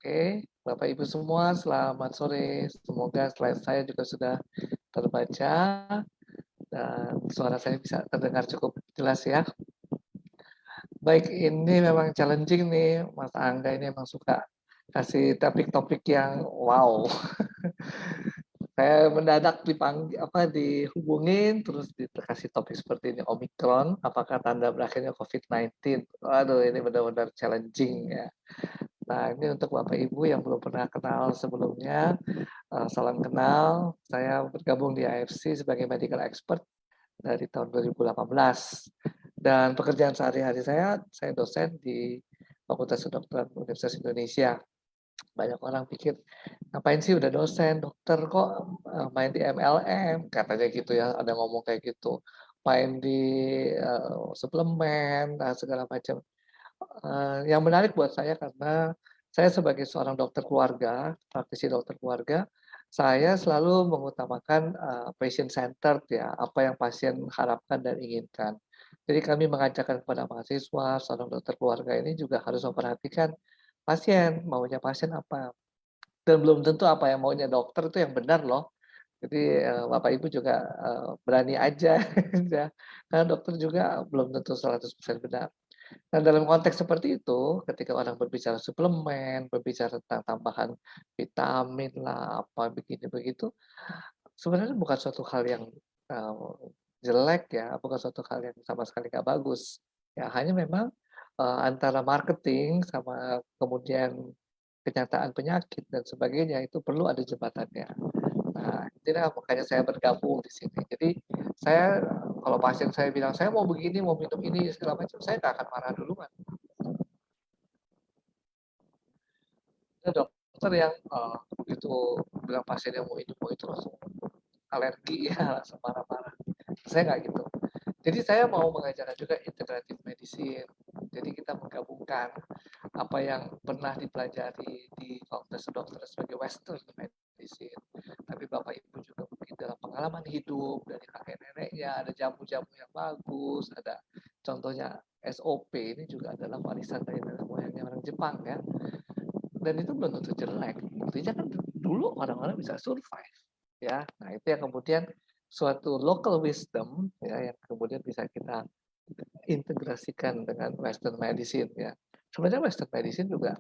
Oke, Bapak Ibu semua, selamat sore. Semoga slide saya juga sudah terbaca dan suara saya bisa terdengar cukup jelas ya. Baik, ini memang challenging nih, Mas Angga ini emang suka kasih topik-topik yang wow. Saya mendadak dihubungin, terus dikasih topik seperti ini, Omicron, apakah tanda berakhirnya COVID-19? Waduh, ini benar-benar challenging ya. Nah, ini untuk Bapak Ibu yang belum pernah kenal sebelumnya, salam kenal. Saya bergabung di AFC sebagai medical expert dari tahun 2018. Dan pekerjaan sehari-hari saya dosen di Fakultas Kedokteran Universitas Indonesia. Banyak orang pikir, ngapain sih udah dosen, dokter kok main di MLM, katanya gitu ya, ada ngomong kayak gitu. Main di suplemen, segala macam. Yang menarik buat saya karena saya sebagai seorang dokter keluarga, praktisi dokter keluarga, saya selalu mengutamakan patient centered ya, apa yang pasien harapkan dan inginkan. Jadi kami mengajarkan kepada mahasiswa, seorang dokter keluarga ini juga harus memperhatikan pasien, maunya pasien apa. Dan belum tentu apa yang maunya dokter itu yang benar loh. Jadi Bapak Ibu juga berani aja ya, karena dokter juga belum tentu 100% benar. Nah, dalam konteks seperti itu, ketika orang berbicara suplemen, berbicara tentang tambahan vitamin lah, apa begini begitu, sebenarnya bukan suatu hal yang eee, jelek ya, bukan suatu hal yang sama sekali nggak bagus. Ya hanya memang, antara marketing sama kemudian kenyataan penyakit dan sebagainya itu perlu ada jembatannya. Nah, itulah makanya saya bergabung di sini. Jadi saya kalau pasien saya bilang, "Saya mau begini, mau minum ini," segala macam, saya nggak akan marah duluan. Ada dokter yang, begitu bilang pasiennya mau itu langsung alergi ya, langsung marah-marah. Saya nggak gitu. Jadi saya mau mengajarkan juga integratif medicine. Jadi kita menggabungkan apa yang pernah dipelajari di Fakultas Kedokteran sebagai Western medicine. Tapi Bapak Ibu juga mungkin dalam pengalaman hidup dari kakek neneknya, ada jamu-jamu yang bagus, ada contohnya SOP ini juga adalah warisan dari nenek moyangnya orang Jepang ya. Dan itu belum tentu jelek. Buktinya kan dulu orang-orang bisa survive ya. Nah, itu yang kemudian suatu local wisdom ya yang kemudian bisa kita integrasikan dengan western medicine ya. Sebenarnya western medicine juga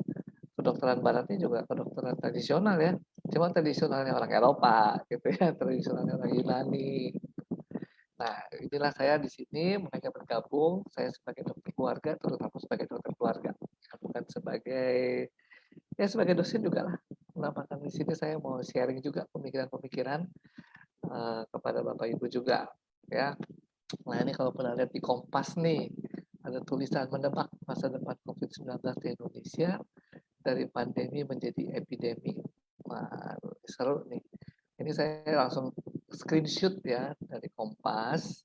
kedokteran baratnya juga kedokteran tradisional ya. Cuma tradisionalnya orang Eropa gitu ya, tradisionalnya orang Yunani. Nah, inilah saya di sini mereka bergabung, saya sebagai dokter keluarga, terutama sebagai dokter keluarga, bukan sebagai ya sebagai dosen juga lah. Kenapa? Karena di sini saya mau sharing juga pemikiran-pemikiran kepada Bapak Ibu juga ya. Nah ini kalau pernah lihat di Kompas nih, ada tulisan menebak masa depan COVID-19 di Indonesia dari pandemi menjadi epidemi. Wah, seru nih. Ini saya langsung screenshot ya dari Kompas.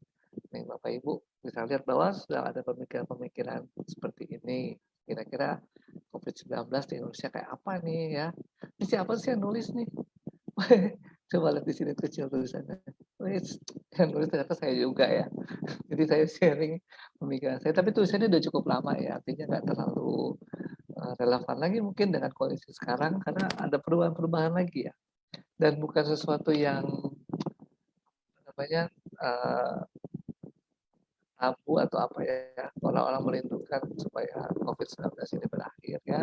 Nih Bapak Ibu bisa lihat bahwa sudah ada pemikiran-pemikiran seperti ini. Kira-kira COVID-19 di Indonesia kayak apa nih ya? Ini siapa sih yang nulis nih? Coba lihat di sini kecil tulisannya. Yang nulis ternyata saya juga ya. Jadi saya sharing pemikiran saya. Tapi tulisannya udah cukup lama ya. Artinya nggak terlalu relevan lagi mungkin dengan kondisi sekarang karena ada perubahan-perubahan lagi ya. Dan bukan sesuatu yang namanya tabu atau apa ya. Orang-orang merindukan supaya COVID-19 ini berakhir ya.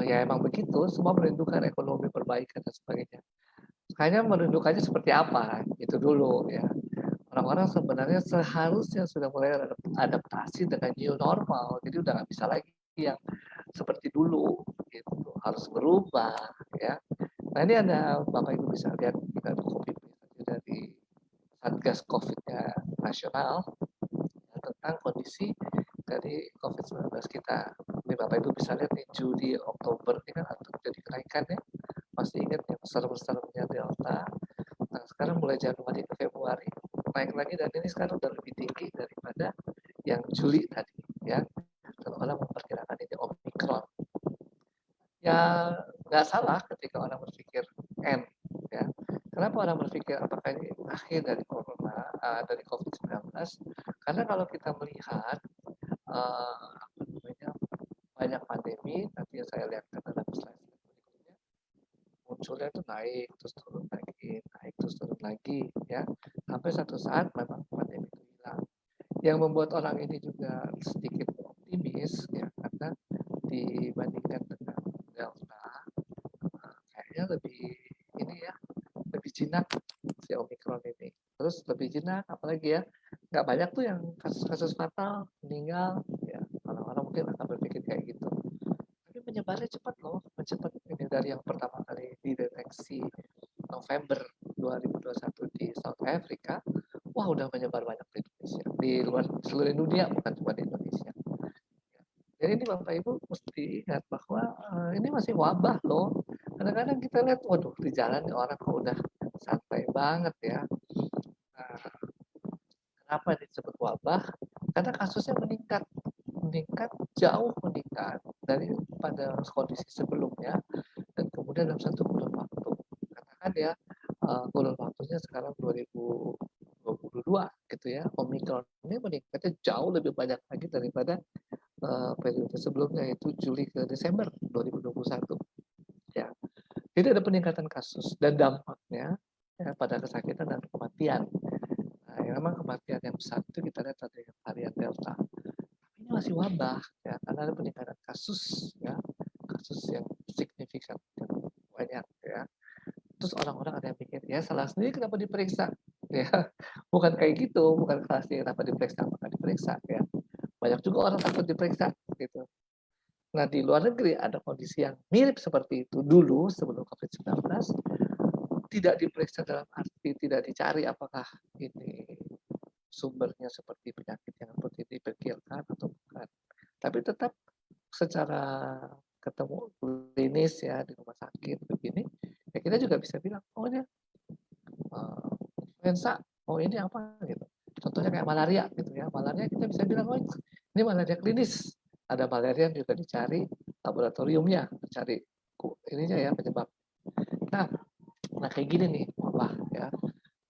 Ya emang begitu. Semua merindukan ekonomi perbaikan dan sebagainya. Hanya merindukannya seperti apa, itu dulu ya. Orang-orang sebenarnya seharusnya sudah mulai adaptasi dengan new normal, jadi udah nggak bisa lagi yang seperti dulu, gitu. Harus berubah, ya. Nah ini ada Bapak Ibu bisa lihat kita ada copy dari Satgas COVID-nya nasional ya, tentang kondisi dari COVID-19 kita. Ini Bapak Ibu bisa lihat nih Juli Oktober ini kan terjadi kenaikan ya. Masih ingat yang besar-besarnya Delta. Nah, sekarang mulai Januari ke Februari naik lagi dan ini sekarang udah lebih tinggi daripada yang Juli tadi ya. Kalau orang memperkirakan ini Omicron. Ya nggak salah ketika orang berpikir N ya. Kenapa orang berpikir apakah ini akhir dari corona dari COVID-19? Karena kalau kita melihat apa namanya banyak pandemi, nanti yang saya lihat dalam munculnya itu naik terus turun lagi, naik terus turun lagi, ya. Sampai satu saat memang pandemi itu hilang. Yang membuat orang ini juga sedikit optimis, ya, karena dibandingkan dengan Delta, kayaknya lebih ini ya, lebih jinak si Omikron ini. Terus lebih jinak, apalagi ya, nggak banyak tuh yang kasus-kasus fatal, meninggal, ya. Orang-orang mungkin akan berpikir kayak gitu. Tapi menyebarnya cepat loh, cepat ini dari yang pertama kali dideteksi November 2021 di South Africa, wah udah menyebar banyak di Indonesia, di luar seluruh dunia, bukan cuma di Indonesia. Jadi ini Bapak Ibu mesti ingat bahwa ini masih wabah loh. Kadang-kadang kita lihat, waduh di jalan orang kok udah santai banget ya. Nah, kenapa disebut wabah? Karena kasusnya meningkat jauh meningkat daripada kondisi sebelumnya dan kemudian dalam satu kurun waktu. Katakan ya kurun waktunya sekarang 2022 gitu ya. Omikron ini meningkatnya jauh lebih banyak lagi daripada periode sebelumnya, yaitu Juli ke Desember 2021. Ya. Jadi ada peningkatan kasus dan dampaknya ya, pada kesakitan dan kematian. Nah, yang memang kematian yang besar itu kita lihat ada varian Delta. Ini masih wabah ya, karena ada peningkatan kasus ya, kasus yang signifikan yang banyak ya. Terus orang-orang ada yang pikir ya salah sendiri kenapa diperiksa ya, bukan kayak gitu, bukan salah sendiri kenapa diperiksa maka diperiksa ya. Banyak juga orang takut diperiksa gitu. Nah di luar negeri ada kondisi yang mirip seperti itu dulu sebelum COVID-19, tidak diperiksa dalam arti tidak dicari apakah ini sumbernya seperti penyakit yang seperti dipikirkan atau bukan. Tapi tetap secara ketemu klinis ya di rumah sakit begini, ya kita juga bisa bilang, oh ini influenza, oh ini apa gitu. Contohnya kayak malaria gitu ya, malaria kita bisa bilang, oh ini malaria klinis. Ada malaria yang juga dicari laboratoriumnya, dicari ininya ya penyebab. Nah kayak gini nih wabah ya.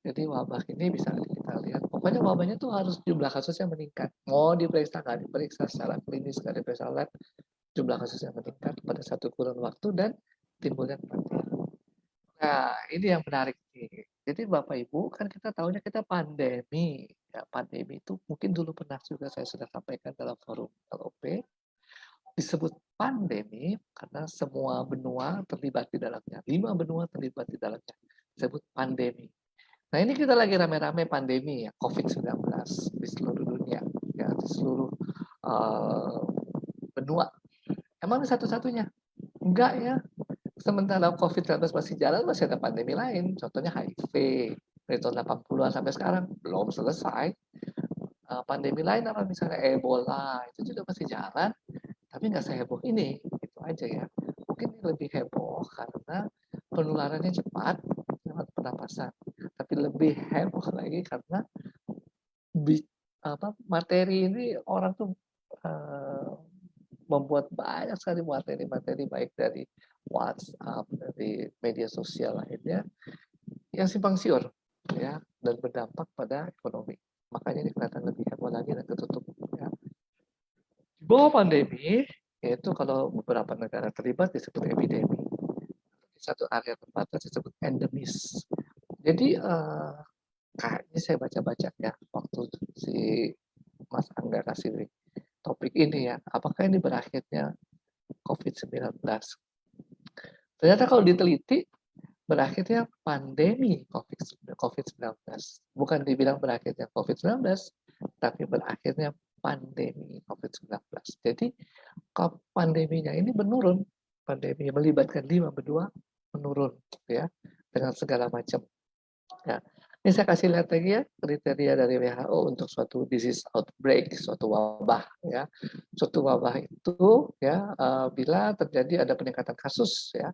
Jadi wabah ini bisa kita lihat, pokoknya wabahnya tuh harus jumlah kasusnya meningkat. Mau diperiksa nggak diperiksa secara klinis, nggak diperiksa lab, jumlah kasusnya meningkat pada satu kurun waktu dan timbulnya kematian. Nah, ini yang menarik nih. Jadi Bapak Ibu, kan kita tahunya kita pandemi. Ya, pandemi itu mungkin dulu pernah juga saya sudah sampaikan dalam forum LOP, disebut pandemi karena semua benua terlibat di dalamnya. 5 benua terlibat di dalamnya. Disebut pandemi. Nah, ini kita lagi rame-rame pandemi ya, COVID-19 di seluruh dunia, ya, di seluruh benua. Emang ini satu-satunya? Enggak ya. Sementara COVID-19 masih jalan, masih ada pandemi lain. Contohnya HIV. Dari tahun 80-an sampai sekarang belum selesai. Pandemi lain apa misalnya Ebola, itu juga masih jalan. Tapi nggak seheboh ini. Itu aja ya. Mungkin ini lebih heboh karena penularannya cepat lewat pernapasan. Tapi lebih heboh lagi karena materi ini orang tuh membuat banyak sekali materi-materi baik dari WhatsApp, dari media sosial lainnya yang simpang siur ya dan berdampak pada ekonomi. Makanya ini kelihatan lebih heboh lagi dan ketutup ya. Di bawah pandemi, yaitu kalau beberapa negara terlibat disebut epidemi. Di satu area tempatnya disebut endemis. Jadi kayaknya saya baca-baca ya waktu si Mas Angga kasih topik ini ya, apakah ini berakhirnya COVID-19? Ternyata kalau diteliti, berakhirnya pandemi COVID-19. Bukan dibilang berakhirnya COVID-19, tapi berakhirnya pandemi COVID-19. Jadi pandeminya ini menurun, pandemi melibatkan 5 benua menurun ya dengan segala macam. Ya. Ini saya kasih lihat lagi ya kriteria dari WHO untuk suatu disease outbreak, suatu wabah ya. Suatu wabah itu ya bila terjadi ada peningkatan kasus ya,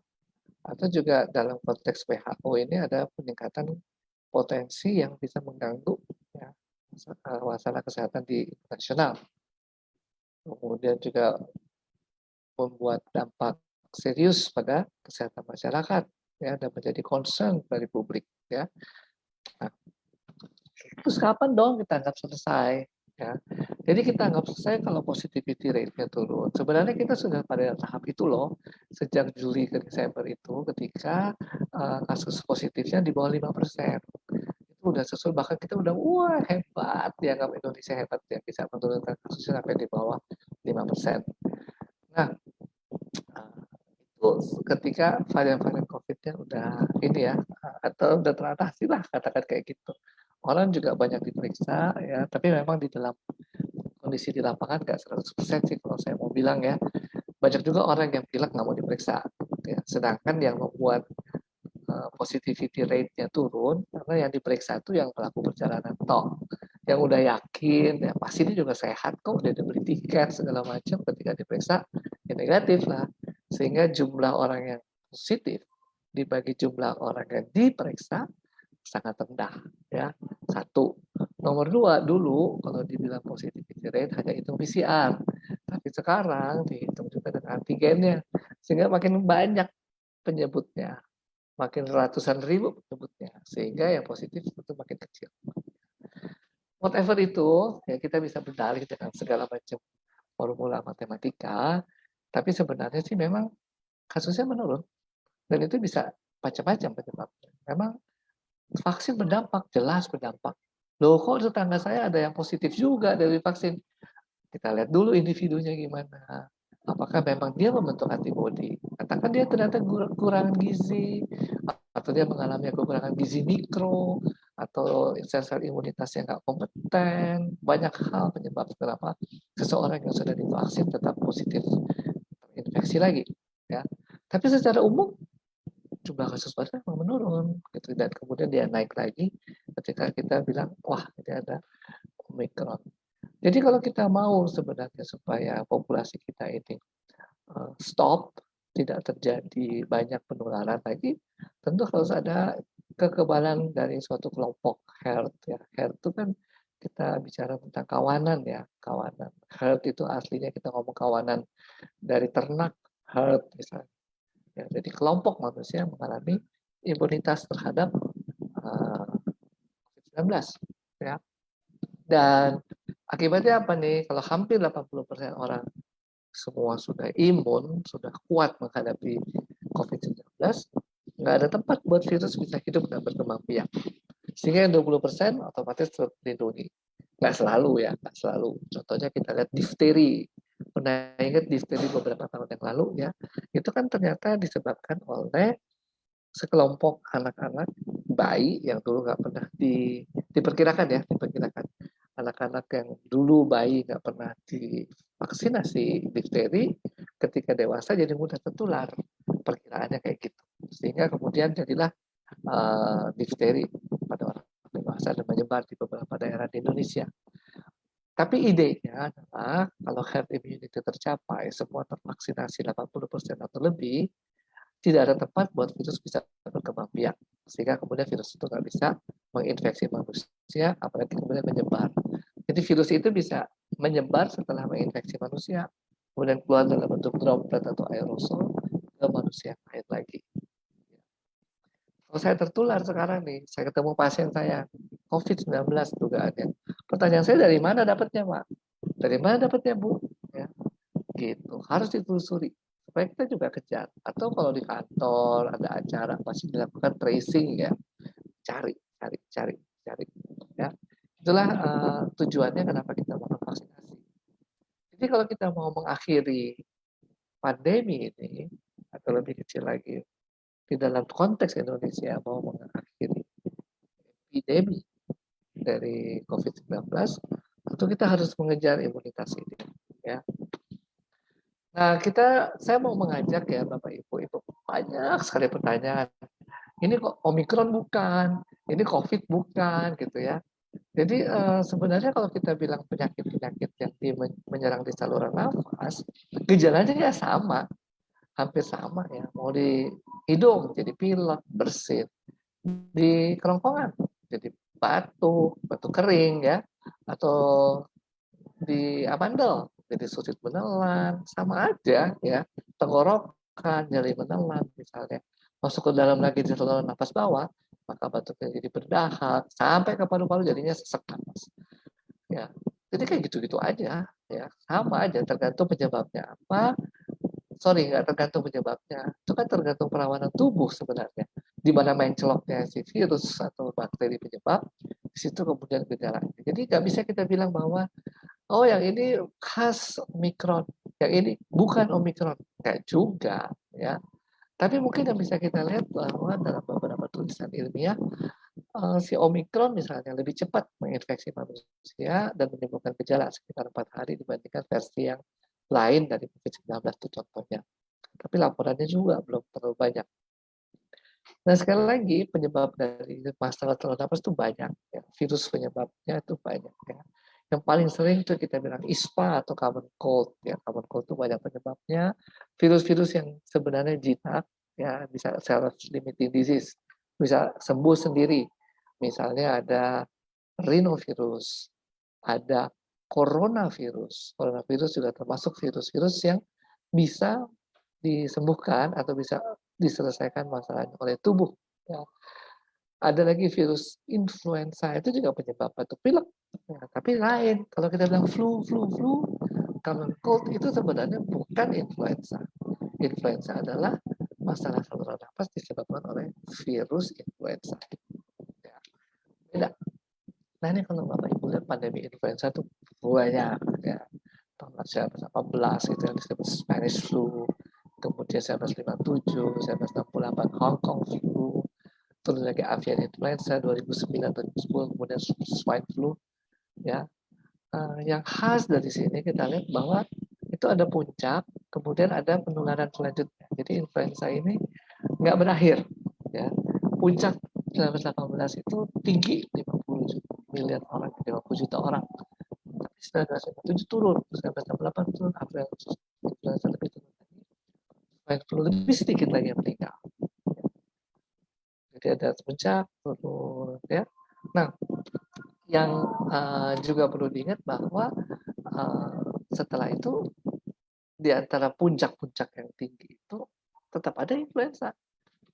atau juga dalam konteks WHO ini ada peningkatan potensi yang bisa mengganggu ya, masalah kesehatan di nasional. Kemudian juga membuat dampak serius pada kesehatan masyarakat ya dan menjadi concern dari publik ya. Nah, terus kapan dong kita anggap selesai ya. Jadi kita anggap saya kalau positivity rate-nya turun, sebenarnya kita sudah pada tahap itu loh, sejak Juli ke Desember itu ketika kasus positifnya di bawah 5%. Itu udah sesuai, bahkan kita udah wah hebat, dianggap Indonesia hebat ya bisa menurunkan kasusnya sampai di bawah 5%. Nah, itu ketika varian-varian COVID-nya udah ini ya, atau udah teratasi lah katakan kayak gitu. Orang juga banyak diperiksa ya, tapi memang di dalam kondisi di lapangan nggak 100% sih kalau saya mau bilang ya. Banyak juga orang yang bilang nggak mau diperiksa. Ya. Sedangkan yang membuat positivity rate-nya turun karena yang diperiksa itu yang pelaku perjalanan toh. Yang udah yakin ya pasti ini juga sehat kok, udah dibeli tiket segala macam, ketika diperiksa ya negatif lah. Sehingga jumlah orang yang positif dibagi jumlah orang yang diperiksa sangat rendah ya. Satu. Nomor dua, dulu kalau dibilang positivity rate hanya hitung PCR, tapi sekarang dihitung juga dengan antigennya, sehingga makin banyak penyebutnya, makin ratusan ribu penyebutnya, sehingga yang positif itu makin kecil. Whatever itu, ya kita bisa berdalih dengan segala macam formula matematika, tapi sebenarnya sih memang kasusnya menurun, dan itu bisa macam-macam penyebabnya. Memang vaksin berdampak, jelas berdampak. Loh kok tetangga saya ada yang positif juga dari vaksin? Kita lihat dulu individunya gimana. Apakah memang dia membentuk antibodi? Katakan dia ternyata kekurangan gizi, atau dia mengalami kekurangan gizi mikro, atau sel-sel imunitasnya nggak kompeten. Banyak hal penyebab kenapa seseorang yang sudah divaksin tetap positif terinfeksi lagi. Ya. Tapi secara umum jumlah kasus baru memang menurun gitu, dan kemudian dia naik lagi ketika kita bilang wah ini ada Omicron. Jadi kalau kita mau sebenarnya supaya populasi kita ini stop, tidak terjadi banyak penularan lagi, tentu harus ada kekebalan dari suatu kelompok herd ya. Herd itu kan kita bicara tentang kawanan ya, kawanan. Herd itu aslinya kita ngomong kawanan dari ternak, herd misalnya. Ya, jadi kelompok manusia mengalami imunitas terhadap COVID-19 ya. Dan akibatnya apa nih? Kalau hampir 80% orang semua sudah imun, sudah kuat menghadapi COVID-19, nggak ada tempat buat virus bisa hidup dan berkembang biak. Sehingga yang 20% otomatis terlindungi. Nggak selalu ya, nggak selalu. Contohnya kita lihat difteri. Pernah ingat difteri beberapa tahun yang lalu ya, itu kan ternyata disebabkan oleh sekelompok anak-anak bayi yang dulu nggak pernah diperkirakan ya, diperkirakan anak-anak yang dulu bayi nggak pernah divaksinasi difteri, ketika dewasa jadi mudah tertular, perkiraannya kayak gitu, sehingga kemudian jadilah difteri pada orang dewasa dan menyebar di beberapa daerah di Indonesia. Tapi idenya adalah kalau herd immunity tercapai, semua tervaksinasi 80% atau lebih, tidak ada tempat buat virus bisa berkembang biak, sehingga kemudian virus itu nggak bisa menginfeksi manusia, apalagi kemudian menyebar. Jadi virus itu bisa menyebar setelah menginfeksi manusia, kemudian keluar dalam bentuk droplet atau aerosol ke manusia lain lagi. Kalau saya tertular sekarang nih, saya ketemu pasien saya COVID-19 dugaannya. Pertanyaan saya, dari mana dapatnya, Pak? Dari mana dapatnya, Bu? Ya, gitu. Harus ditelusuri supaya kita juga kejar. Atau kalau di kantor ada acara pasti dilakukan tracing ya, cari ya. Itulah tujuannya kenapa kita mau vaksinasi. Jadi kalau kita mau mengakhiri pandemi ini, atau lebih kecil lagi di dalam konteks Indonesia mau mengakhiri epidemi dari COVID-19, tentu kita harus mengejar imunitas ini ya. Nah, saya mau mengajak ya Bapak Ibu, itu banyak sekali pertanyaan. Ini kok Omikron bukan, ini COVID bukan, gitu ya. Jadi sebenarnya kalau kita bilang penyakit-penyakit yang menyerang di saluran nafas, gejalanya ya sama, hampir sama ya. Mau di hidung jadi pilek, bersin, di kerongkongan jadi batuk kering ya, atau di amandel jadi sulit menelan, sama aja ya. Tenggorokan nyeri menelan misalnya, masuk ke dalam lagi di saluran nafas bawah, maka batuknya jadi berdahak sampai ke paru-paru, jadinya sesak napas ya. Jadi kayak gitu-gitu aja, ya sama aja tergantung penyebabnya apa. Sorry, nggak tergantung penyebabnya. Itu kan tergantung perawanan tubuh sebenarnya. Di mana menceloknya si virus atau bakteri penyebab, di situ kemudian gejalanya. Jadi nggak bisa kita bilang bahwa oh yang ini khas Omikron, yang ini bukan Omikron. Nggak juga, ya. Tapi mungkin yang bisa kita lihat bahwa dalam beberapa tulisan ilmiah, si Omikron misalnya lebih cepat menginfeksi manusia dan menimbulkan gejala sekitar 4 hari dibandingkan versi yang lain dari COVID-19 itu contohnya. Tapi laporannya juga belum terlalu banyak. Nah, sekali lagi penyebab dari masalah saluran nafas itu banyak. Ya. Virus penyebabnya itu banyak. Ya. Yang paling sering itu kita bilang ISPA atau common cold. Ya, common cold itu banyak penyebabnya. Virus-virus yang sebenarnya jinak, ya bisa self-limiting disease, bisa sembuh sendiri. Misalnya ada rhinovirus, ada coronavirus. Coronavirus juga termasuk virus-virus yang bisa disembuhkan atau bisa diselesaikan masalahnya oleh tubuh. Ya. Ada lagi virus influenza itu juga penyebab batuk pilek. Ya, tapi lain. Kalau kita bilang flu, common cold itu sebenarnya bukan influenza. Influenza adalah masalah saluran nafas disebabkan oleh virus influenza. Ya, beda. Nah ini kalau Bapak Ibu lihat pandemi influenza itu banyak ya. Tahun 1918 itu yang disebut Spanish flu, kemudian 1957, 1968 Hong Kong flu, terus lagi avian influenza 2009, 2010, kemudian swine flu. Ya, yang khas dari sini kita lihat bahwa itu ada puncak, kemudian ada penularan selanjutnya. Jadi influenza ini nggak berakhir. Ya, puncak 1918 itu tinggi 50 miliar orang, 50 juta orang. Tapi 1957 turun, 1968 turun, April influenza lebih turun lagi, swine flu lebih sedikit lagi yang meninggal. Jadi ada puncak turun, ya. Nah, yang juga perlu diingat bahwa setelah itu di antara puncak-puncak yang tinggi itu tetap ada influenza,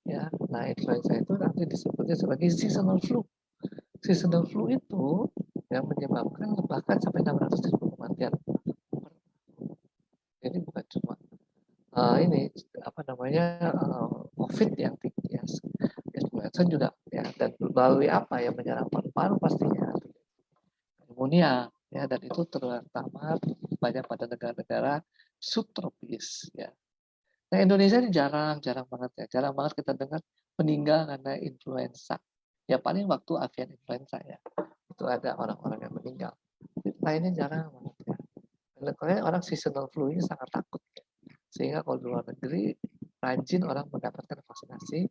ya. Nah, influenza itu nanti disebutnya sebagai seasonal flu. Seasonal flu itu yang menyebabkan bahkan sampai 600.000 kematian. Jadi bukan cuma ini apa namanya COVID yang tinggi, ya. Influenza juga, ya, dan melalui apa yang menyerang paru-paru pastinya pneumonia, ya, dan itu terutama banyak pada negara-negara subtropis, ya. Nah, Indonesia ini jarang banget, ya, jarang banget kita dengar meninggal karena influenza. Ya paling waktu avian influenza, ya, itu ada orang-orang yang meninggal. Lainnya jarang banget, ya. Dan orang seasonal flu ini sangat takut, ya. Sehingga kalau di luar negeri rajin orang mendapatkan vaksinasi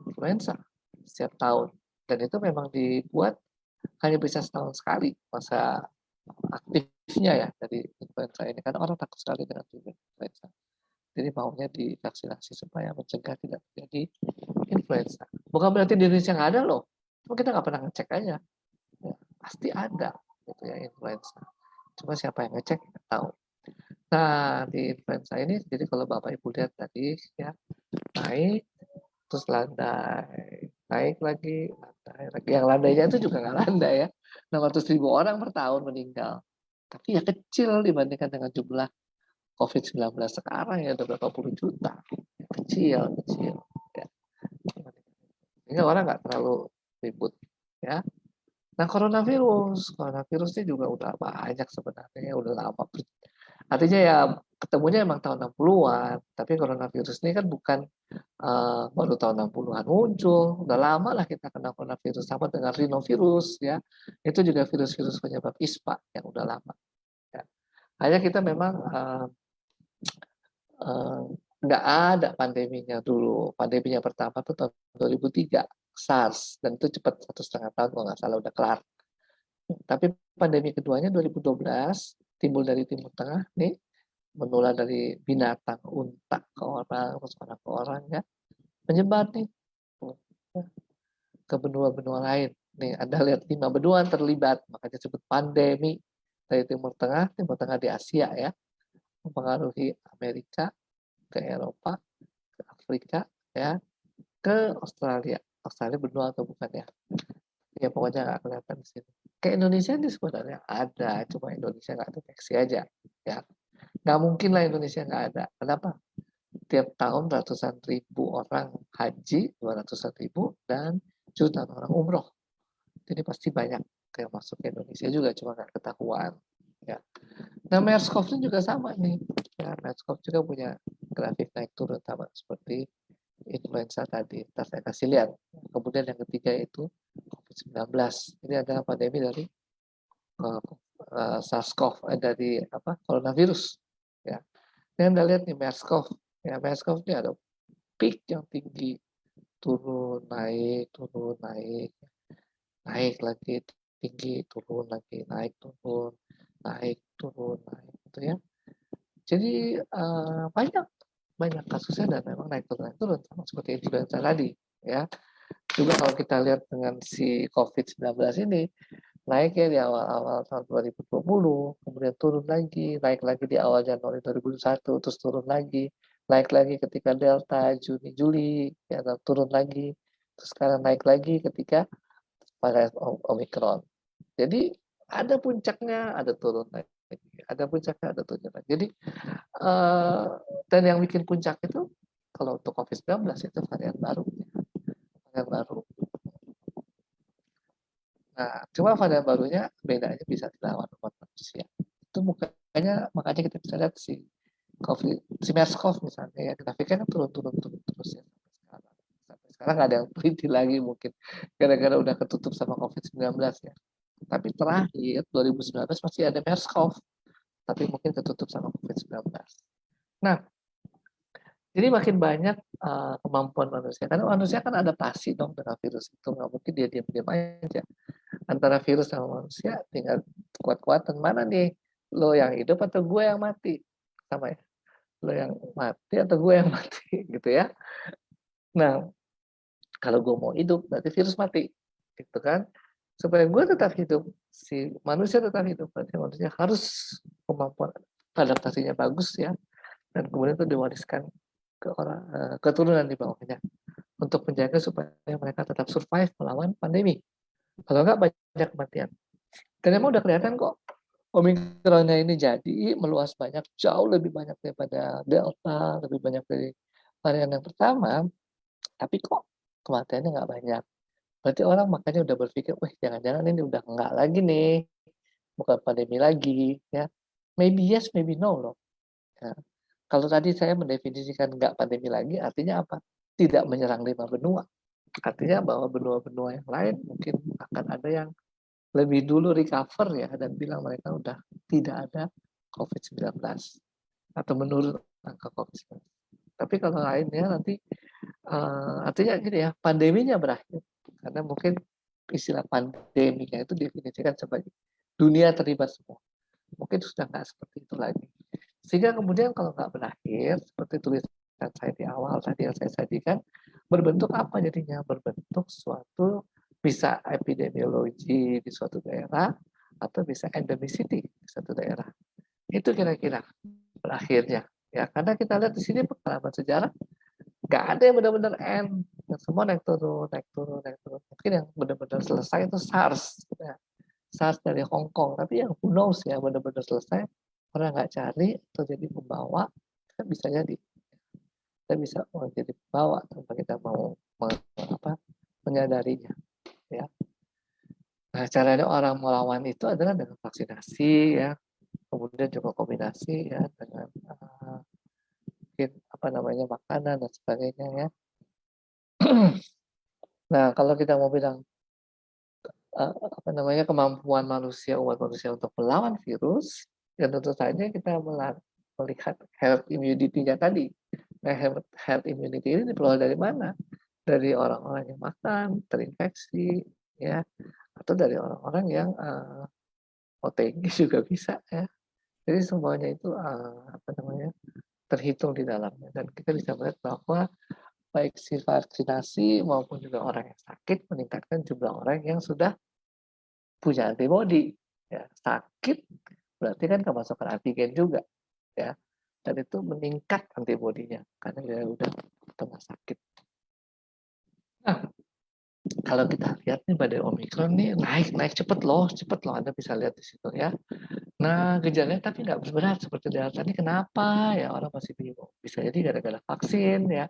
influenza setiap tahun. Dan itu memang dibuat hanya bisa setahun sekali masa aktifnya, ya, dari influenza ini, karena orang takut sekali dengan influenza. Jadi maunya divaksinasi supaya mencegah tidak terjadi influenza. Bukan berarti di Indonesia nggak ada loh, cuma kita nggak pernah ngecek aja. Ya, pasti ada gitu ya influenza. Cuma siapa yang ngecek nggak tahu. Nah, di influenza ini, jadi kalau Bapak Ibu lihat tadi, ya, naik, terus landai, naik lagi, landai lagi. Yang landainya itu juga nggak landai, ya. 600.000 orang per tahun meninggal. Tapi ya kecil dibandingkan dengan jumlah COVID-19 sekarang, ya udah berapa puluh juta. Kecil, kecil. Ya. Sehingga orang nggak terlalu ribut. Ya. Nah, coronavirusnya juga udah banyak sebenarnya, udah lama. Artinya ya ketemunya emang tahun 60-an, tapi coronavirus ini kan bukan baru tahun 60-an muncul, udah lama lah kita kena coronavirus, sama dengan rhinovirus, ya. Itu juga virus-virus penyebab ISPA yang udah lama. Ya. Hanya kita memang nggak ada pandeminya dulu. Pandeminya pertama itu tahun 2003, SARS, dan itu cepat 1,5 tahun kalau nggak salah udah kelar. Tapi pandemi keduanya 2012 timbul dari Timur Tengah nih, menular dari binatang unta ke orang, terus orang ke orang, ya, menyebar nih ke benua-benua lain. Nih Anda lihat 5 benua terlibat, makanya disebut pandemi dari Timur Tengah di Asia, ya, mempengaruhi Amerika, ke Eropa, ke Afrika, ya, ke Australia. Australia benua atau bukan, ya? Ya pokoknya nggak kelihatan di sini. Ke Indonesia ini sebenarnya ada, cuma Indonesia nggak deteksi aja. Ya, nggak mungkin lah Indonesia nggak ada. Kenapa? Tiap tahun ratusan ribu orang haji, 200-an ribu, dan jutaan orang umroh. Jadi pasti banyak yang masuk ke Indonesia juga, cuma nggak ketahuan. Ya. Nah, MERS-CoV ini juga sama nih. Ya, MERS-CoV juga punya grafik naik turun sama seperti influenza tadi. Ntar saya kasih lihat. Kemudian yang ketiga itu COVID-19. Ini adalah pandemi dari SARS-CoV, dari coronavirus. Ya. Ini Anda lihat nih MERS-CoV. Ya, MERS-CoV ini ada peak yang tinggi, turun, naik, naik lagi, tinggi, turun lagi, naik, turun, gitu ya. Jadi banyak banyak kasusnya dan memang naik turun sama seperti influenza tadi ya. Juga kalau kita lihat dengan si COVID-19 ini naiknya di awal-awal tahun 2020, kemudian turun lagi, naik lagi di awal Januari 2021, terus turun lagi, naik lagi ketika Delta, Juni, Juli, ya, turun lagi, terus sekarang naik lagi ketika pada Omicron. Jadi ada puncaknya, ada turun lagi, ada puncaknya, ada turun lagi. Jadi dan yang bikin puncak itu kalau untuk COVID-19 itu varian baru, varian baru. Nah, cuma varian barunya bedanya bisa dilawan umat manusia. Itu makanya kita bisa lihat si COVID, si MERS-CoV misalnya ya, grafiknya kan turun terus ya sampai sekarang nggak ada yang teliti lagi mungkin gara-gara udah ketutup sama COVID-19 ya. Tapi terakhir 2019 masih ada MERS-CoV, tapi mungkin ketutup sama COVID-19. Nah, jadi makin banyak kemampuan manusia. Karena manusia kan adaptasi dong dengan virus itu. Nggak mungkin dia diam-diam aja. Antara virus sama manusia tinggal kuat-kuatan. Mana nih? Lo yang hidup atau gue yang mati? Sama ya. Lo yang mati atau gue yang mati? Gitu ya. Nah, kalau gue mau hidup, berarti virus mati. Gitu kan. Supaya gue tetap hidup, si manusia tetap hidup, berarti manusia harus kemampuan adaptasinya bagus ya. Dan kemudian itu diwariskan ke orang keturunan di bawahnya untuk menjaga supaya mereka tetap survive melawan pandemi. Kalau nggak banyak kematian. Dan emang udah kelihatan kok Omikronnya ini jadi meluas banyak, jauh lebih banyak daripada Delta, lebih banyak dari varian yang pertama, tapi kok kematiannya nggak banyak. Berarti orang makanya udah berpikir, wah jangan-jangan ini udah nggak lagi nih, bukan pandemi lagi, ya. Maybe yes, maybe no loh. Ya. Kalau tadi saya mendefinisikan nggak pandemi lagi, artinya apa? Tidak menyerang 5 benua. Artinya bahwa benua-benua yang lain mungkin akan ada yang lebih dulu recover ya dan bilang mereka udah tidak ada COVID-19 atau menurun angka COVID-19. Tapi kalau lainnya nanti artinya gini ya, pandeminya berakhir karena mungkin istilah pandeminya itu definisikan sebagai dunia terlibat semua. Mungkin sudah nggak seperti itu lagi. Sehingga kemudian kalau nggak berakhir, seperti tulisan saya di awal tadi yang saya sajikan, berbentuk apa jadinya? Berbentuk suatu bisa epidemiologi di suatu daerah, atau bisa endemicity di suatu daerah. Itu kira-kira berakhirnya. Ya, karena kita lihat di sini pengalaman sejarah, nggak ada yang benar-benar end. Yang semua naik turun, naik turun, naik turun. Mungkin yang benar-benar selesai itu SARS. Ya. SARS dari Hong Kong. Tapi yang who knows ya benar-benar selesai, orang nggak cari atau jadi pembawa, kan bisa jadi. Kita bisa jadi pembawa tanpa kita mau menyadarinya. Ya. Nah, caranya orang melawan itu adalah dengan vaksinasi, ya. Kemudian juga kombinasi ya dengan mungkin makanan dan sebagainya ya. Nah, kalau kita mau bilang kemampuan manusia, umat manusia untuk melawan virus, ya tentu saja kita melihat herd immunity-nya tadi. Nah, herd immunity ini diperoleh dari mana? Dari orang-orang yang makan, terinfeksi, ya, atau dari orang-orang yang OTG juga bisa, ya. Jadi semuanya itu terhitung di dalamnya, dan kita bisa melihat bahwa baik si vaksinasi maupun juga orang yang sakit meningkatkan jumlah orang yang sudah punya antibodi. Ya, sakit berarti kan kemasukan antigen juga, ya, dan itu meningkat antibodinya karena dia udah pernah sakit. Nah, kalau kita lihat nih badai Omikron nih naik cepet loh, Anda bisa lihat di situ ya. Nah, gejalanya tapi nggak berat seperti Delta ini kenapa ya orang masih bingung. Bisa jadi gara-gara vaksin ya,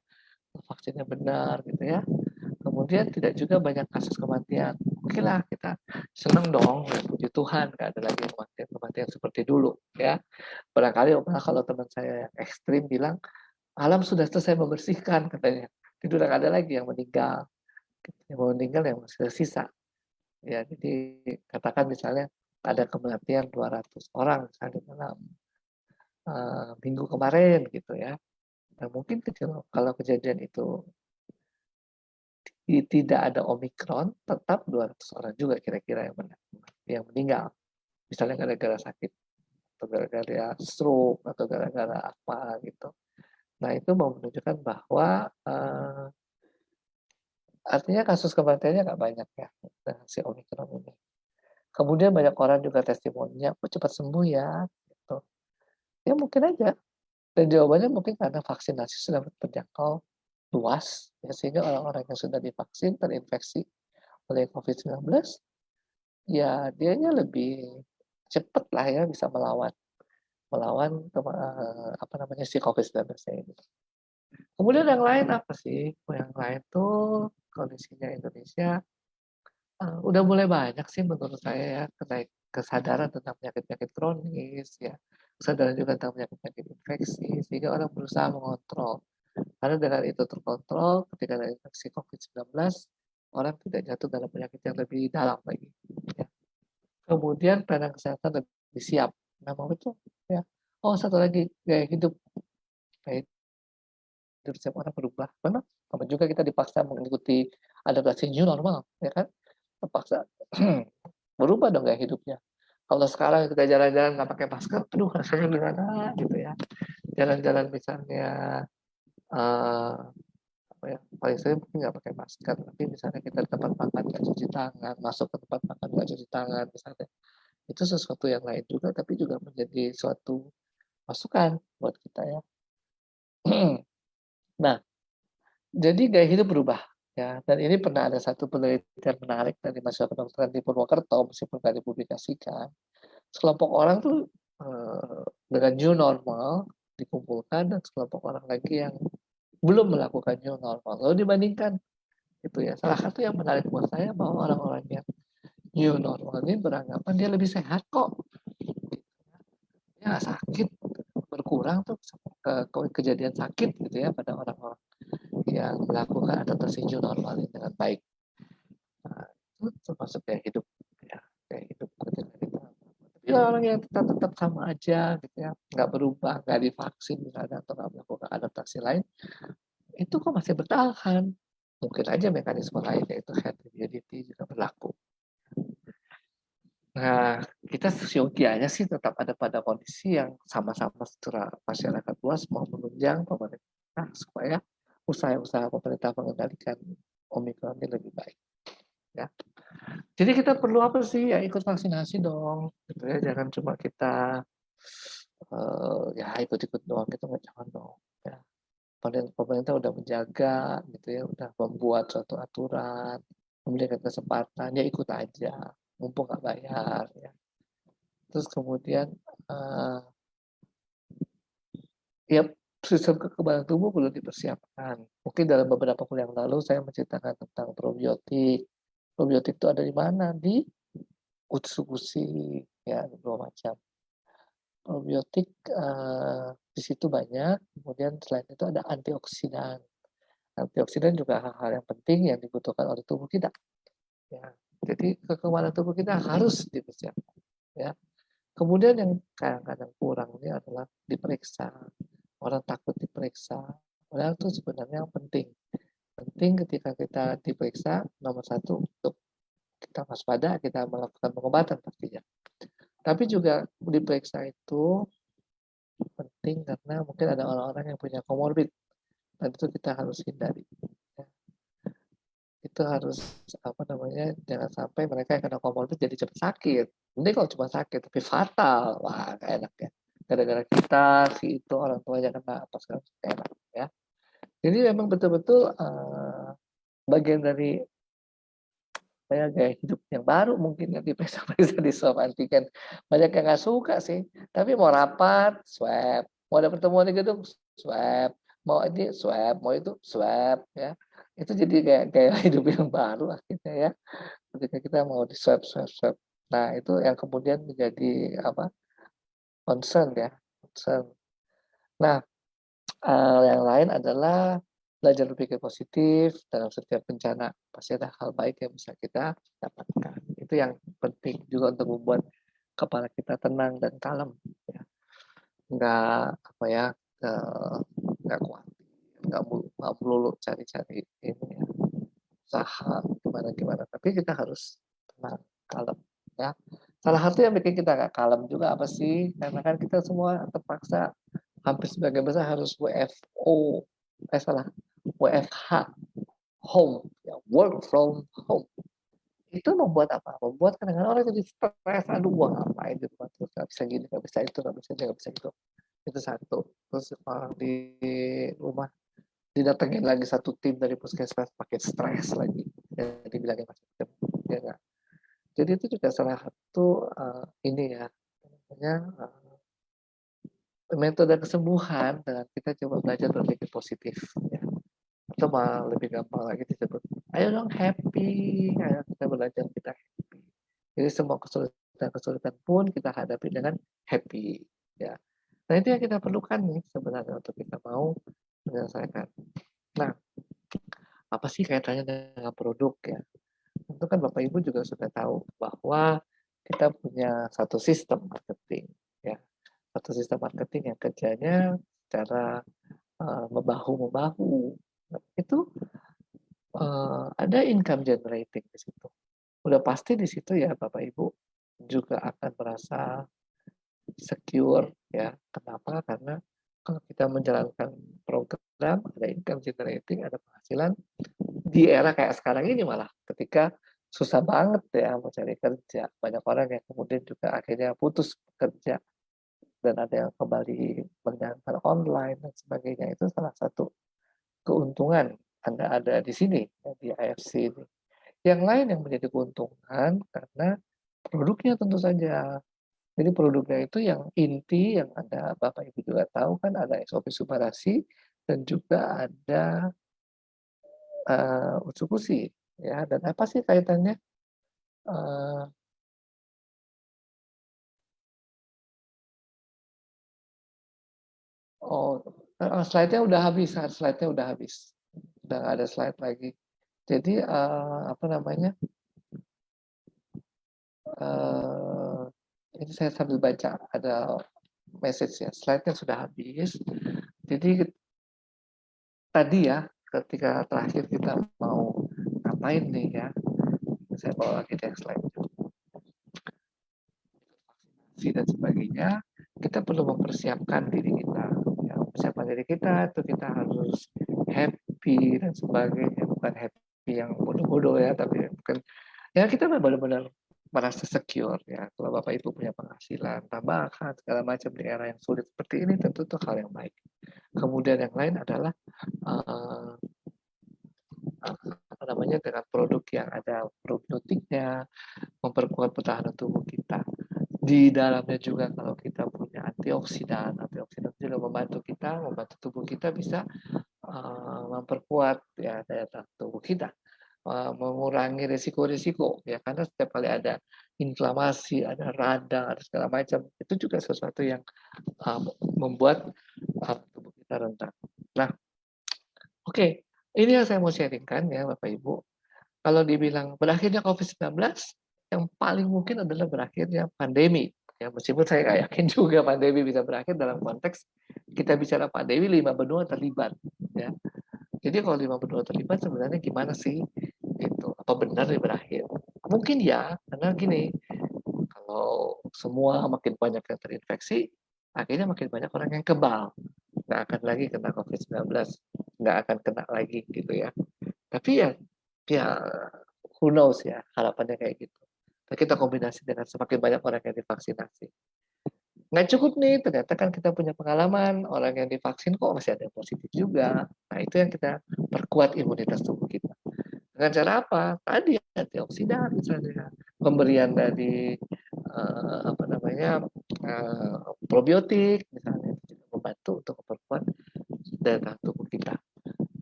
vaksinnya benar gitu ya. Kemudian tidak juga banyak kasus kematian. Oke lah kita senang dong, ya, puji Tuhan nggak ada lagi kematian seperti dulu ya. Barangkali kalau teman saya yang ekstrim bilang alam sudah selesai membersihkan katanya, tidak ada lagi yang meninggal, yang masih tersisa. Ya, jadi katakan misalnya ada kematian 200 orang misalnya dalam minggu kemarin gitu ya. Nah, mungkin kalau kejadian itu tidak ada Omikron, tetap 200 orang juga kira-kira yang meninggal. Misalnya gara-gara sakit, atau gara-gara stroke, atau gara-gara apa gitu. Nah, itu mau menunjukkan bahwa artinya kasus kematiannya nggak banyak ya, si Omikron ini. Kemudian banyak orang juga testimoninya, kok cepat sembuh ya, gitu. Ya mungkin aja. Dan jawabannya mungkin karena vaksinasi sudah terjangkau luas, ya, sehingga orang-orang yang sudah divaksin terinfeksi oleh COVID-19, ya dianya lebih cepat lah ya bisa melawan apa namanya si COVID-19 ini. Kemudian yang lain apa sih? Yang lain tuh kondisinya Indonesia udah mulai banyak sih menurut saya ya kesadaran tentang penyakit-penyakit kronis ya, kesadaran juga tentang penyakit-penyakit infeksi sehingga orang berusaha mengontrol. Karena dengan itu terkontrol, ketika ada infeksi COVID-19, orang tidak jatuh dalam penyakit yang lebih dalam lagi. Ya. Kemudian pelayanan kesehatan lebih siap. Nah, mau itu ya. Oh, satu lagi gaya hidup. Gaya hidup setiap orang berubah. Memang sama juga kita dipaksa mengikuti adaptasi new normal, ya kan? Terpaksa berubah dong gaya hidupnya. Kalau sekarang kita jalan-jalan nggak pakai masker, aduh rasanya gimana gitu ya. Jalan-jalan misalnya apa ya, paling sering mungkin nggak pakai masker, tapi misalnya kita di tempat makan nggak cuci tangan, masuk ke tempat makan nggak cuci tangan misalnya, itu sesuatu yang lain juga, tapi juga menjadi suatu masukan buat kita ya. Nah, jadi gaya hidup berubah ya, dan ini pernah ada satu penelitian menarik dari Masyarakat Kedokteran di Purwokerto, meskipun nggak dipublikasikan. Sekelompok orang tuh dengan new normal dikumpulkan dan sekelompok orang lagi yang belum melakukan new normal. Lalu dibandingkan itu ya. Salah satu yang menarik buat saya bahwa orang-orang yang new normal ini beranggapan dia lebih sehat kok. Dia nggak sakit, berkurang tuh kejadian sakit gitu ya pada orang-orang yang melakukan adaptasi new normal ini dengan baik. Nah, itu termasuk gaya hidup ya, gaya hidup ketika kita. Tapi orang yang tetap sama aja gitu ya, nggak berubah, nggak divaksin misalnya atau nggak melakukan adaptasi lain, itu kok masih bertahan. Mungkin aja mekanisme lain yaitu herd immunity juga berlaku. Nah, kita seyogianya sih tetap ada pada kondisi yang sama-sama secara masyarakat luas mau menunjang pemerintah supaya usaha-usaha pemerintah mengendalikan Omikron ini lebih baik. Ya. Jadi kita perlu apa sih? Ya ikut vaksinasi dong. Gitu ya. Jangan cuma kita ya ikut-ikut doang, kita nggak jangan dong. Ya. Pemerintah udah menjaga, gitu ya, udah membuat suatu aturan, memberikan kesempatan, ya ikut aja, mumpung nggak bayar. Ya. Terus kemudian ya sistem kekebalan tubuh perlu dipersiapkan. Mungkin dalam beberapa kuliah yang lalu saya menceritakan tentang probiotik. Probiotik itu ada di mana? Di utsugushi, ya dua macam. Probiotik di situ banyak. Kemudian selain itu ada antioksidan. Antioksidan juga hal-hal yang penting yang dibutuhkan oleh tubuh kita. Ya. Jadi kekebalan tubuh kita harus dipersiapkan. Ya. Kemudian yang kadang-kadang kurang ini adalah diperiksa. Orang takut diperiksa. Padahal itu sebenarnya yang penting. Penting ketika kita diperiksa, nomor satu untuk kita waspada, kita melakukan pengobatan pastinya. Tapi juga diperiksa itu penting karena mungkin ada orang-orang yang punya komorbid dan itu kita harus hindari. Itu harus apa namanya, jangan sampai mereka yang kena komorbid jadi cepat sakit. Ini kalau cuma sakit tapi fatal, wah gak enak ya. Gara-gara kita si itu orang tuanya kena apa segala enak ya. Jadi memang betul-betul bagian dari supaya gaya hidup yang baru mungkin yang diperiksa-periksa di swab antigen. Banyak yang nggak suka sih, tapi mau rapat, swab, mau ada pertemuan di gedung, swab, mau ini swab, mau itu swab, ya. Itu jadi kayak gaya hidup yang baru akhirnya ya, ketika kita mau di swab swab swab. Nah, itu yang kemudian menjadi apa, concern ya, concern. Nah, yang lain adalah belajar berpikir positif dalam setiap bencana. Pasti ada hal baik yang bisa kita dapatkan. Itu yang penting juga untuk membuat kepala kita tenang dan kalem. Ya. Nggak apa ya, nggak kuat, nggak melulu cari-cari ini ya, usaha gimana gimana. Tapi kita harus tenang, kalem. Ya. Salah satu yang bikin kita nggak kalem juga apa sih? Karena kan kita semua terpaksa hampir sebagian besar harus WFO, salah, WFH, home, ya, work from home. Itu membuat apa? Membuat kadang-kadang orang jadi stres, aduh gua ngapain di rumah terus, nggak bisa gini, nggak bisa itu, nggak bisa ini, nggak bisa itu. Itu satu. Terus orang di rumah didatengin lagi satu tim dari puskesmas pakai stres lagi. Jadi bilangnya macam-macam. Ya, enggak? Jadi itu juga salah satu ini ya, namanya metode kesembuhan dengan kita coba belajar berpikir positif ya. Atau malah lebih gampang lagi disebut ayo dong happy, ayo kita belajar kita happy. Jadi semua kesulitan pun kita hadapi dengan happy ya. Nah, itu yang kita perlukan nih sebenarnya untuk kita mau menyelesaikan. Nah, apa sih kaitannya dengan produk ya? Tentu kan Bapak Ibu juga sudah tahu bahwa kita punya satu sistem marketing ya. Satu sistem marketing yang kerjanya secara membahu-membahu. Itu ada income generating di situ. Udah pasti di situ ya Bapak Ibu juga akan merasa secure ya. Kenapa? Karena kalau kita menjalankan program ada income generating, ada penghasilan di era kayak sekarang ini malah ketika susah banget ya mencari kerja. Banyak orang yang kemudian juga akhirnya putus kerja dan ada yang kembali menjalankan online dan sebagainya. Itu salah satu keuntungan Anda ada di sini di AFC ini. Yang lain yang menjadi keuntungan karena produknya tentu saja. Jadi produknya itu yang inti yang Anda Bapak Ibu juga tahu kan ada SOP Subarasi dan juga ada Utsukushi ya. Dan apa sih kaitannya? Uh, oh, slide-nya udah habis, slide-nya udah habis, udah nggak ada slide lagi. Jadi apa namanya? Uh, ini saya sambil baca ada message ya, slide-nya sudah habis. Jadi tadi ya, ketika terakhir kita mau ngapain nih ya, saya bawa lagi next slide, vaksinasi dan sebagainya, kita perlu mempersiapkan diri kita. Ya, mempersiapkan diri kita itu kita harus happy dan sebagainya, bukan happy yang bodoh-bodoh ya, tapi bukan ya kita benar-benar merasa secure ya. Kalau Bapak Ibu punya penghasilan tambahan segala macam di era yang sulit seperti ini tentu itu hal yang baik. Kemudian yang lain adalah apa namanya dengan produk yang ada probiotiknya, memperkuat pertahanan tubuh kita. Di dalamnya juga kalau kita punya antioksidan juga membantu tubuh kita bisa memperkuat ya daya tahan tubuh kita, mengurangi risiko-risiko ya karena setiap kali ada inflamasi, ada radang, ada segala macam itu juga sesuatu yang membuat tubuh kita rentan. Nah, oke, ini yang saya mau sharingkan ya Bapak Ibu. Kalau dibilang berakhirnya COVID-19, yang paling mungkin adalah berakhirnya pandemi. Ya, meskipun saya nggak yakin juga pandemi bisa berakhir dalam konteks kita bicara pandemi 5 benua terlibat. Ya. Jadi kalau 5 benua terlibat sebenarnya gimana sih? Gitu. Apa benar dia berakhir? Mungkin ya, karena gini, kalau semua makin banyak yang terinfeksi, akhirnya makin banyak orang yang kebal. Nggak akan lagi kena COVID-19, nggak akan kena lagi gitu ya. Tapi ya who knows ya, harapannya kayak gitu. Nah, kita kombinasi dengan semakin banyak orang yang divaksinasi. Nggak cukup nih, ternyata kan kita punya pengalaman, orang yang divaksin kok masih ada yang positif juga. Nah, itu yang kita perkuat imunitas tubuh kita. Dengan cara apa? Tadi antioksidan misalnya, pemberian dari apa namanya probiotik misalnya itu juga membantu untuk memperkuat daya tahan tubuh kita.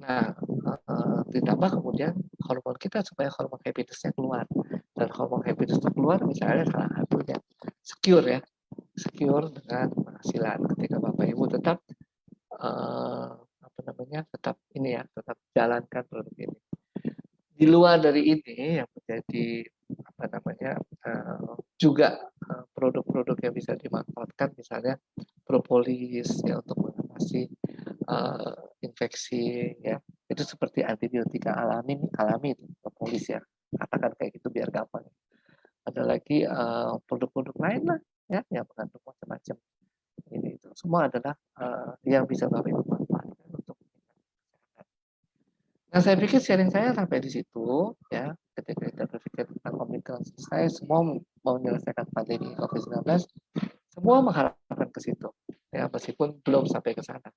Nah, ditambah kemudian hormon kita supaya hormon happiness-nya keluar. Dan hormon happiness itu keluar misalnya salah satunya secure ya, secure dengan penghasilan ketika Bapak Ibu tetap apa namanya tetap ini ya, tetap jalankan produk ini. Di luar dari ini yang menjadi apa namanya juga produk-produk yang bisa dimanfaatkan misalnya propolis ya untuk mengatasi infeksi ya itu seperti antibiotika alami itu propolis ya katakan kayak gitu biar gampang. Ada lagi produk-produk lain lah ya yang mengandung macam-macam ini itu semua adalah yang bisa Bapak Ibu manfaatkan untuk. Nah, saya pikir sharing saya sampai di situ ya. Ketika kita berpikir tentang Omikron selesai, semua mau menyelesaikan pandemi COVID-19, semua mengharapkan ke situ. Ya, meskipun belum sampai ke sana.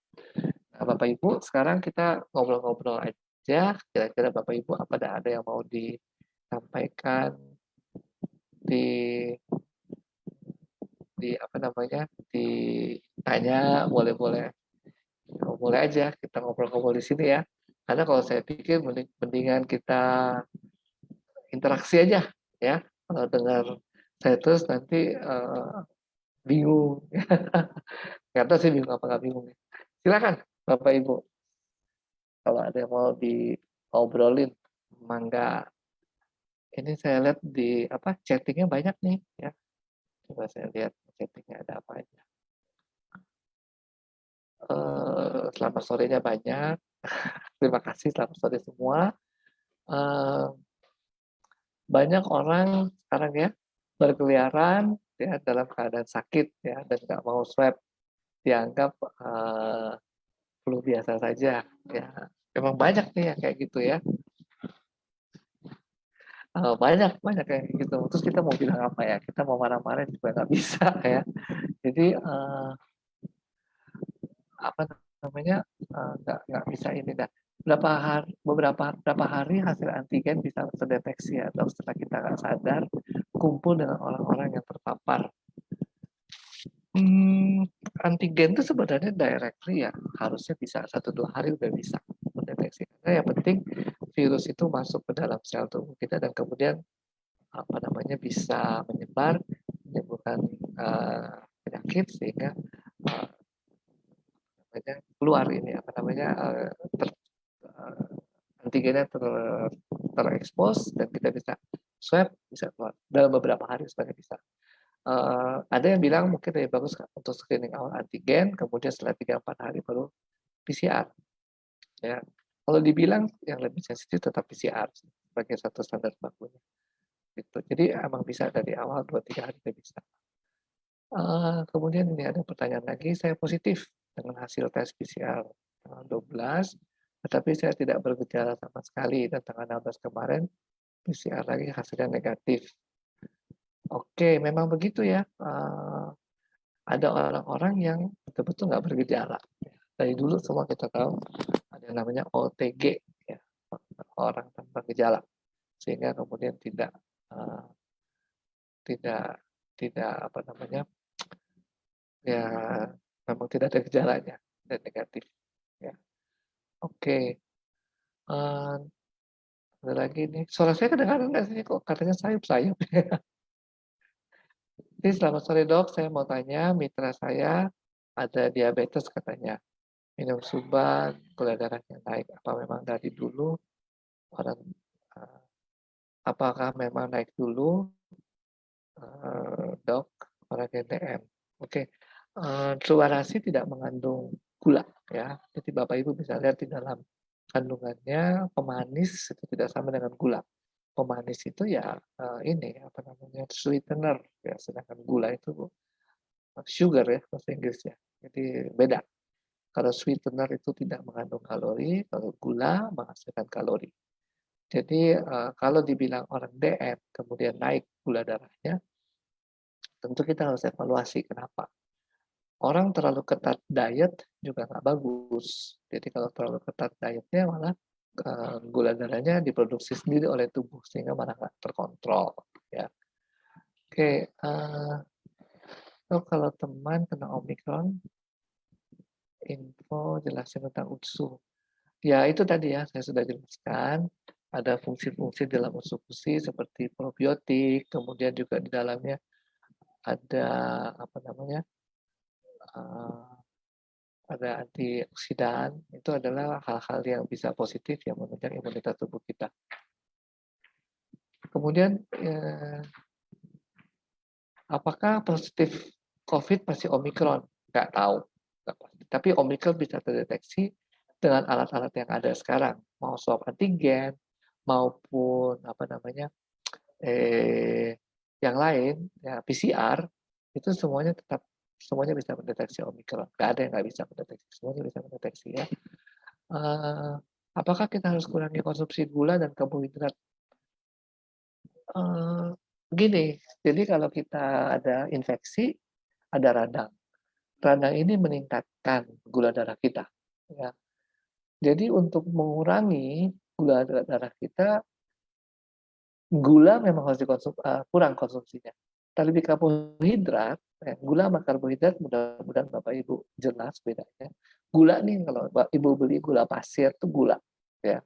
Nah, Bapak Ibu, sekarang kita ngobrol-ngobrol aja. Kira-kira Bapak Ibu ada yang mau disampaikan di apa namanya ditanya boleh-boleh boleh aja kita ngobrol-ngobrol di sini ya. Karena kalau saya pikir mendingan kita interaksi aja ya. Kalau dengar saya terus nanti bingung. Nggak tahu sih bingung apa nggak bingung. Silakan Bapak Ibu kalau ada yang mau diobrolin, mangga. Ini saya lihat di apa chattingnya banyak nih ya. Coba saya lihat chattingnya ada apa aja. Selamat sorenya banyak. Terima kasih selamat sore semua. Eh, banyak orang sekarang ya berkeliaran ya dalam keadaan sakit ya dan nggak mau swab dianggap flu biasa saja ya memang banyak nih yang kayak gitu ya banyak banyak kayak gitu terus kita mau bilang apa ya kita mau marah-marah juga nggak bisa ya jadi apa namanya nggak bisa ini dah beberapa hari hasil antigen bisa terdeteksi atau setelah kita nggak sadar kumpul dengan orang-orang yang terpapar. Antigen itu sebenarnya directly ya harusnya bisa 1-2 hari udah bisa mendeteksi. Karena yang penting virus itu masuk ke dalam sel tubuh kita dan kemudian apa namanya bisa menyebar, menimbulkan penyakit sehingga uh, keluar ini apa namanya antigennya terekspos dan kita bisa swab bisa keluar dalam beberapa hari sebenarnya bisa. Ada yang bilang mungkin lebih bagus untuk screening awal antigen, kemudian setelah 3-4 hari baru PCR. Ya. Kalau dibilang yang lebih sensitif tetap PCR sebagai satu standar bakunya. Gitu. Jadi emang bisa dari awal 2-3 hari kita bisa. Kemudian ini ada pertanyaan lagi, saya positif dengan hasil tes PCR tanggal 12, tetapi saya tidak bergejala sama sekali dan tanggal 16 kemarin PCR lagi hasilnya negatif. Oke, memang begitu ya. Ada orang-orang yang betul-betul nggak bergejala. Dari dulu semua kita tahu ada yang namanya OTG, ya, orang tanpa gejala, sehingga kemudian uh, tidak tidak apa namanya ya memang tidak ada gejalanya dan negatif. Ya. Oke, uh, ada lagi nih. Suara saya kedengaran nggak sih kok katanya sayup-sayup. Jadi selamat sore dok, saya mau tanya mitra saya ada diabetes katanya. Minum subat, gula darahnya naik. Apa memang dari dulu orang uh, apakah memang naik dulu dok orang GTM? Oke, Suarasi tidak mengandung gula ya. Jadi Bapak Ibu bisa lihat di dalam kandungannya pemanis itu tidak sama dengan gula. Pemanis itu ya ini apa namanya sweetener ya, sedangkan gula itu sugar ya bahasa Inggrisnya. Jadi beda. Kalau sweetener itu tidak mengandung kalori, kalau gula menghasilkan kalori. Jadi kalau dibilang orang DM kemudian naik gula darahnya, tentu kita harus evaluasi kenapa. Orang terlalu ketat diet juga nggak bagus. Jadi kalau terlalu ketat dietnya malah gula darahnya diproduksi sendiri oleh tubuh sehingga malah nggak terkontrol ya. Oke, so kalau teman kena Omicron, info jelasin tentang UTSU. Ya itu tadi ya, saya sudah jelaskan, ada fungsi-fungsi dalam UTSU seperti probiotik, kemudian juga di dalamnya ada apa namanya, ada antioksidan, itu adalah hal-hal yang bisa positif yang menunjang imunitas tubuh kita. Kemudian, apakah positif COVID masih Omicron? Nggak tahu, nggak pasti. Tapi Omicron bisa terdeteksi dengan alat-alat yang ada sekarang, mau swab antigen maupun apa namanya yang lain, ya PCR itu semuanya bisa mendeteksi Omicron. Nggak ada yang nggak bisa mendeteksi, semuanya bisa mendeteksi ya. Apakah kita harus kurangi konsumsi gula dan karbohidrat? Begini, jadi kalau kita ada infeksi, ada radang. Radang ini meningkatkan gula darah kita. Ya. Jadi untuk mengurangi gula darah kita, gula memang harus kurang konsumsinya. Terlebih karbohidrat, gula sama karbohidrat mudah-mudahan Bapak Ibu jelas bedanya. Gula nih kalau Bapak Ibu beli gula pasir itu gula, ya.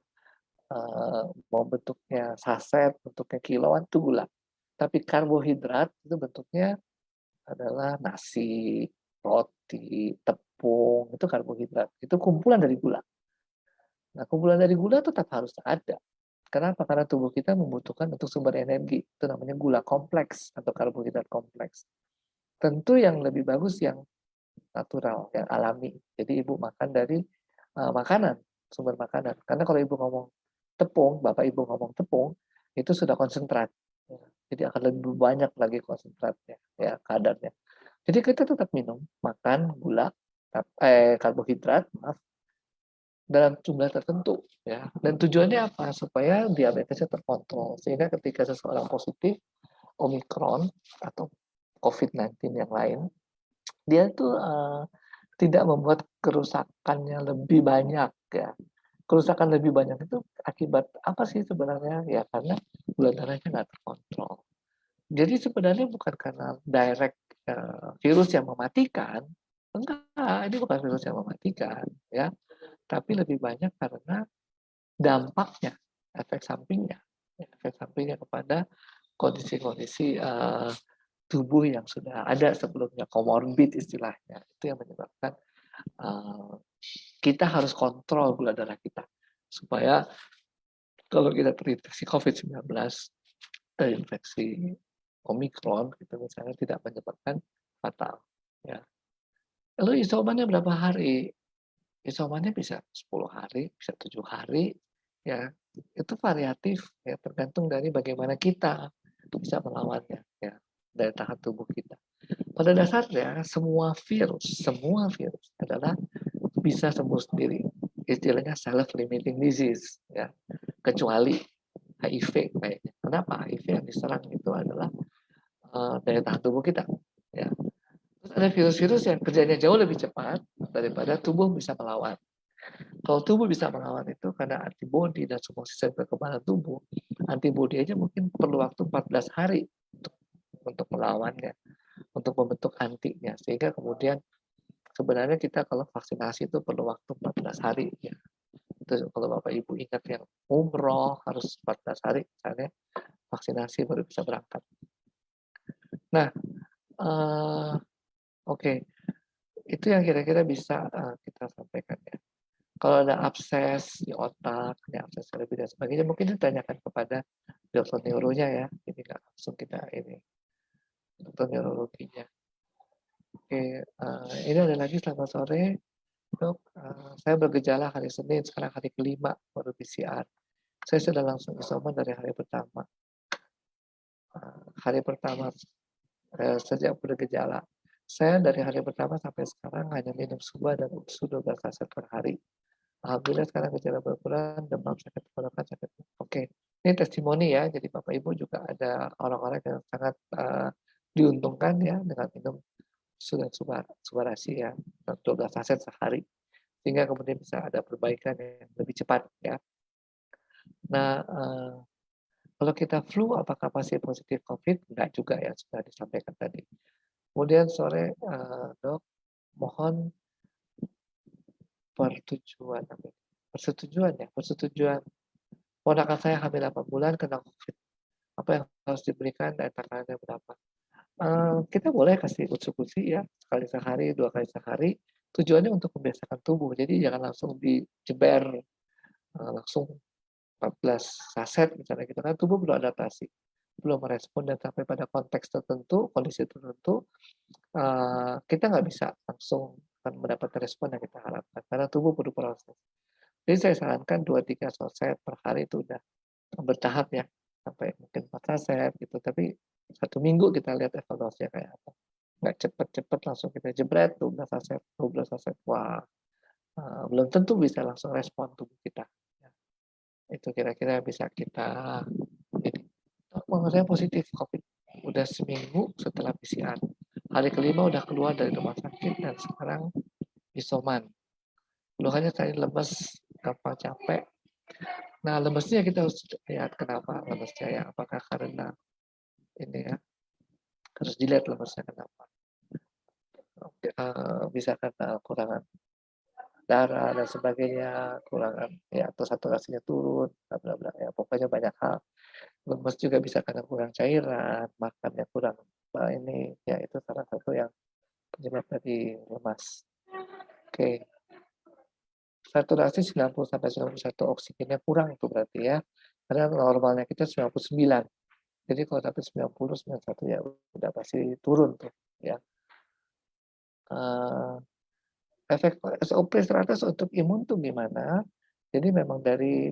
Mau bentuknya saset, bentuknya kiloan itu gula. Tapi karbohidrat itu bentuknya adalah nasi, roti, tepung, itu karbohidrat. Itu kumpulan dari gula. Nah, kumpulan dari gula tetap harus ada. Kenapa? Karena tubuh kita membutuhkan untuk sumber energi. Itu namanya gula kompleks atau karbohidrat kompleks. Tentu yang lebih bagus yang natural, yang alami. Jadi ibu makan dari makanan, sumber makanan. Karena kalau ibu ngomong tepung, bapak ibu ngomong tepung, itu sudah konsentrat. Jadi akan lebih banyak lagi konsentratnya, ya kadarnya. Jadi kita tetap minum, makan gula, karbohidrat, maaf, dalam jumlah tertentu, ya. Dan tujuannya apa? Supaya diabetesnya terkontrol. Sehingga ketika seseorang positif Omicron atau COVID-19 yang lain, dia tuh tidak membuat kerusakannya lebih banyak, ya. Kerusakan lebih banyak itu akibat apa sih sebenarnya? Ya karena gula darahnya nggak terkontrol. Jadi sebenarnya bukan karena direct virus yang mematikan, enggak, ini bukan virus yang mematikan, ya. Tapi lebih banyak karena dampaknya, efek sampingnya kepada kondisi-kondisi tubuh yang sudah ada sebelumnya, komorbid istilahnya, itu yang menyebabkan kita harus kontrol gula darah kita supaya kalau kita terinfeksi COVID-19, terinfeksi Omicron, gitu misalnya tidak menyebabkan fatal. Ya. Lalu isomannya berapa hari? Isomannya bisa 10 hari, bisa 7 hari, ya. Itu variatif, ya tergantung dari bagaimana kita bisa melawannya, ya, dari tahan tubuh kita. Pada dasarnya semua virus adalah bisa sembuh sendiri. Istilahnya self-limiting disease, ya. Kecuali HIV kayaknya. Kenapa? HIV yang diserang itu adalah daya tahan tubuh kita, ya. Terus ada virus-virus yang kerjanya jauh lebih cepat daripada tubuh bisa melawan. Kalau tubuh bisa melawan itu karena antibodi dan semua sistem kekebalan tubuh, antibodi aja mungkin perlu waktu 14 hari untuk melawannya, untuk membentuk antinya. Sehingga kemudian sebenarnya kita kalau vaksinasi itu perlu waktu 14 hari. Ya. Itu kalau Bapak Ibu ingat yang umroh harus 14 hari misalnya, vaksinasi baru bisa berangkat. Nah, oke. Itu yang kira-kira bisa kita sampaikan ya. Kalau ada abses di otak, ya abses lebih dan sebagainya, mungkin ditanyakan kepada dokter neuronya ya. Jadi nggak langsung kita ini dokter neurologinya. Oke, ini ada lagi selamat sore dok. Saya bergejala hari Senin, sekarang hari kelima baru PCR. Saya sudah langsung isoman dari hari pertama. Hari pertama sejak bergejala. Saya dari hari pertama sampai sekarang hanya minum suba dan USU 12 saset per hari. Alhamdulillah sekarang gejala berkurang, demam, sakit tenggorokan, sakit. Oke, ini testimoni ya. Jadi Bapak Ibu juga ada orang-orang yang sangat diuntungkan ya dengan minum sudah subarasi ya, 12 saset sehari. Sehingga kemudian bisa ada perbaikan yang lebih cepat ya. Nah, kalau kita flu apakah pasti positif COVID? Enggak juga ya, sudah disampaikan tadi. Kemudian sore, Dok, mohon persetujuan persetujuan ya, persetujuan ponakan saya hamil 8 bulan kena COVID. Apa yang harus diberikan dan takarannya berapa? Kita boleh kasih konsumsi ya, sekali sehari, 2 kali sehari. Tujuannya untuk membiasakan tubuh. Jadi jangan langsung dijeber, langsung 14 saset misalnya gitu kan, tubuh belum adaptasi, belum merespon dan sampai pada konteks tertentu, kondisi tertentu, kita nggak bisa langsung akan mendapatkan respon yang kita harapkan, karena tubuh perlu proses. Jadi saya sarankan 2-3 saset per hari itu udah bertahap ya, sampai mungkin 4 saset gitu, tapi 1 minggu kita lihat evaluasinya kayak apa. Nggak cepet-cepet langsung kita jebret 12 saset, 12 saset, wah, belum tentu bisa langsung respon tubuh kita. Itu kira-kira bisa kita ini. Saya positif COVID. Udah seminggu setelah PCR. Hari kelima udah keluar dari rumah sakit dan sekarang isoman. Keluhannya tadi lemes, gampang capek. Nah, lemesnya kita harus lihat kenapa lemesnya ya. Apakah karena ini ya, harus dilihat lemesnya kenapa. Bisa karena kurangan darah dan sebagainya, kurangan ya atau saturasinya turun, bla bla bla ya. Pokoknya banyak hal. Lemes juga bisa karena kurang cairan, makannya kurang ini ya itu salah satu yang penyebab dari lemas. Oke. Saturasi 90 sampai 91 oksigennya kurang itu berarti ya. Karena normalnya kita 99. Jadi kalau sampai 90 91 ya udah pasti turun tuh ya. Efek SOP 100 untuk imun tuh gimana? Jadi memang dari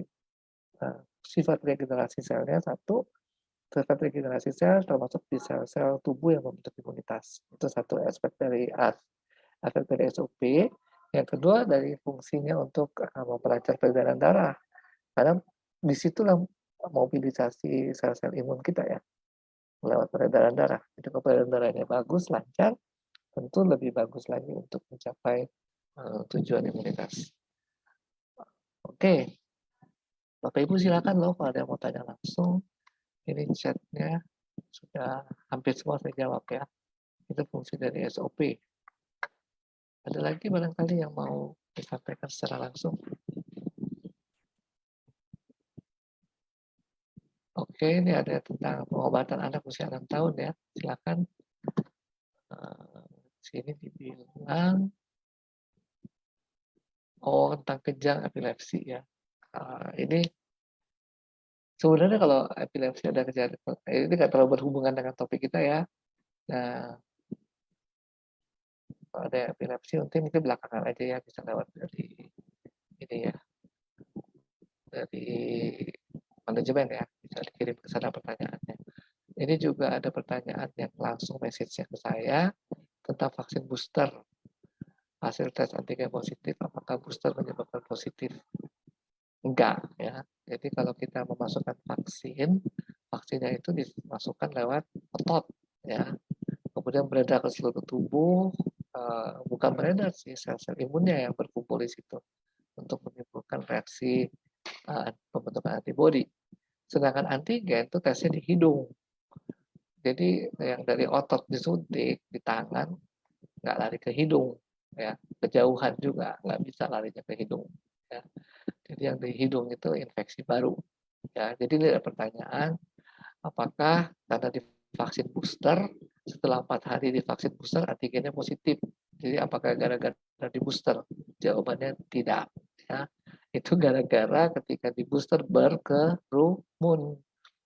sifat regenerasi selnya satu, sifat regenerasi sel termasuk di sel-sel tubuh yang membentuk imunitas. Itu satu aspek dari aspek dari SOP. Yang kedua dari fungsinya untuk memperlancar peredaran darah. Karena disitulah mobilisasi sel-sel imun kita ya, lewat peredaran darah. Itu kalau peredaran darahnya bagus, lancar, tentu lebih bagus lagi untuk mencapai tujuan imunitas. Oke, Bapak Ibu silakan loh kalau ada yang mau tanya langsung. Ini chatnya sudah hampir semua saya jawab ya. Itu fungsi dari SOP. Ada lagi barangkali yang mau disampaikan secara langsung? Oke, ini ada tentang pengobatan anak usia 6 tahun ya. Silakan. Sini dibilang, oh tentang kejang epilepsi ya. Ini sebenarnya kalau epilepsi ada kejang, ini nggak terlalu berhubungan dengan topik kita ya. Nah, kalau ada epilepsi mungkin itu belakangan aja ya, bisa lewat dari ini ya, dari manajemen ya, bisa dikirim ke sana pertanyaannya. Ini juga ada pertanyaan yang langsung message-nya ke saya tentang vaksin booster. Hasil tes antigen positif, apakah booster menyebabkan positif? Enggak ya. Jadi kalau kita memasukkan vaksin, vaksinnya itu dimasukkan lewat otot ya. Kemudian beredar ke seluruh tubuh, bukan beredar sih, sel-sel imunnya yang berkumpul di situ untuk menimbulkan reaksi pembentukan antibodi. Sedangkan antigen itu tesnya di hidung. Jadi yang dari otot disuntik di tangan nggak lari ke hidung ya, kejauhan juga nggak bisa larinya ke hidung ya. Jadi yang di hidung itu infeksi baru ya. Jadi ini ada pertanyaan, apakah karena divaksin booster setelah 4 hari divaksin booster antigennya positif, jadi apakah gara-gara di booster? Jawabannya tidak ya. Itu gara-gara ketika di booster berkerumun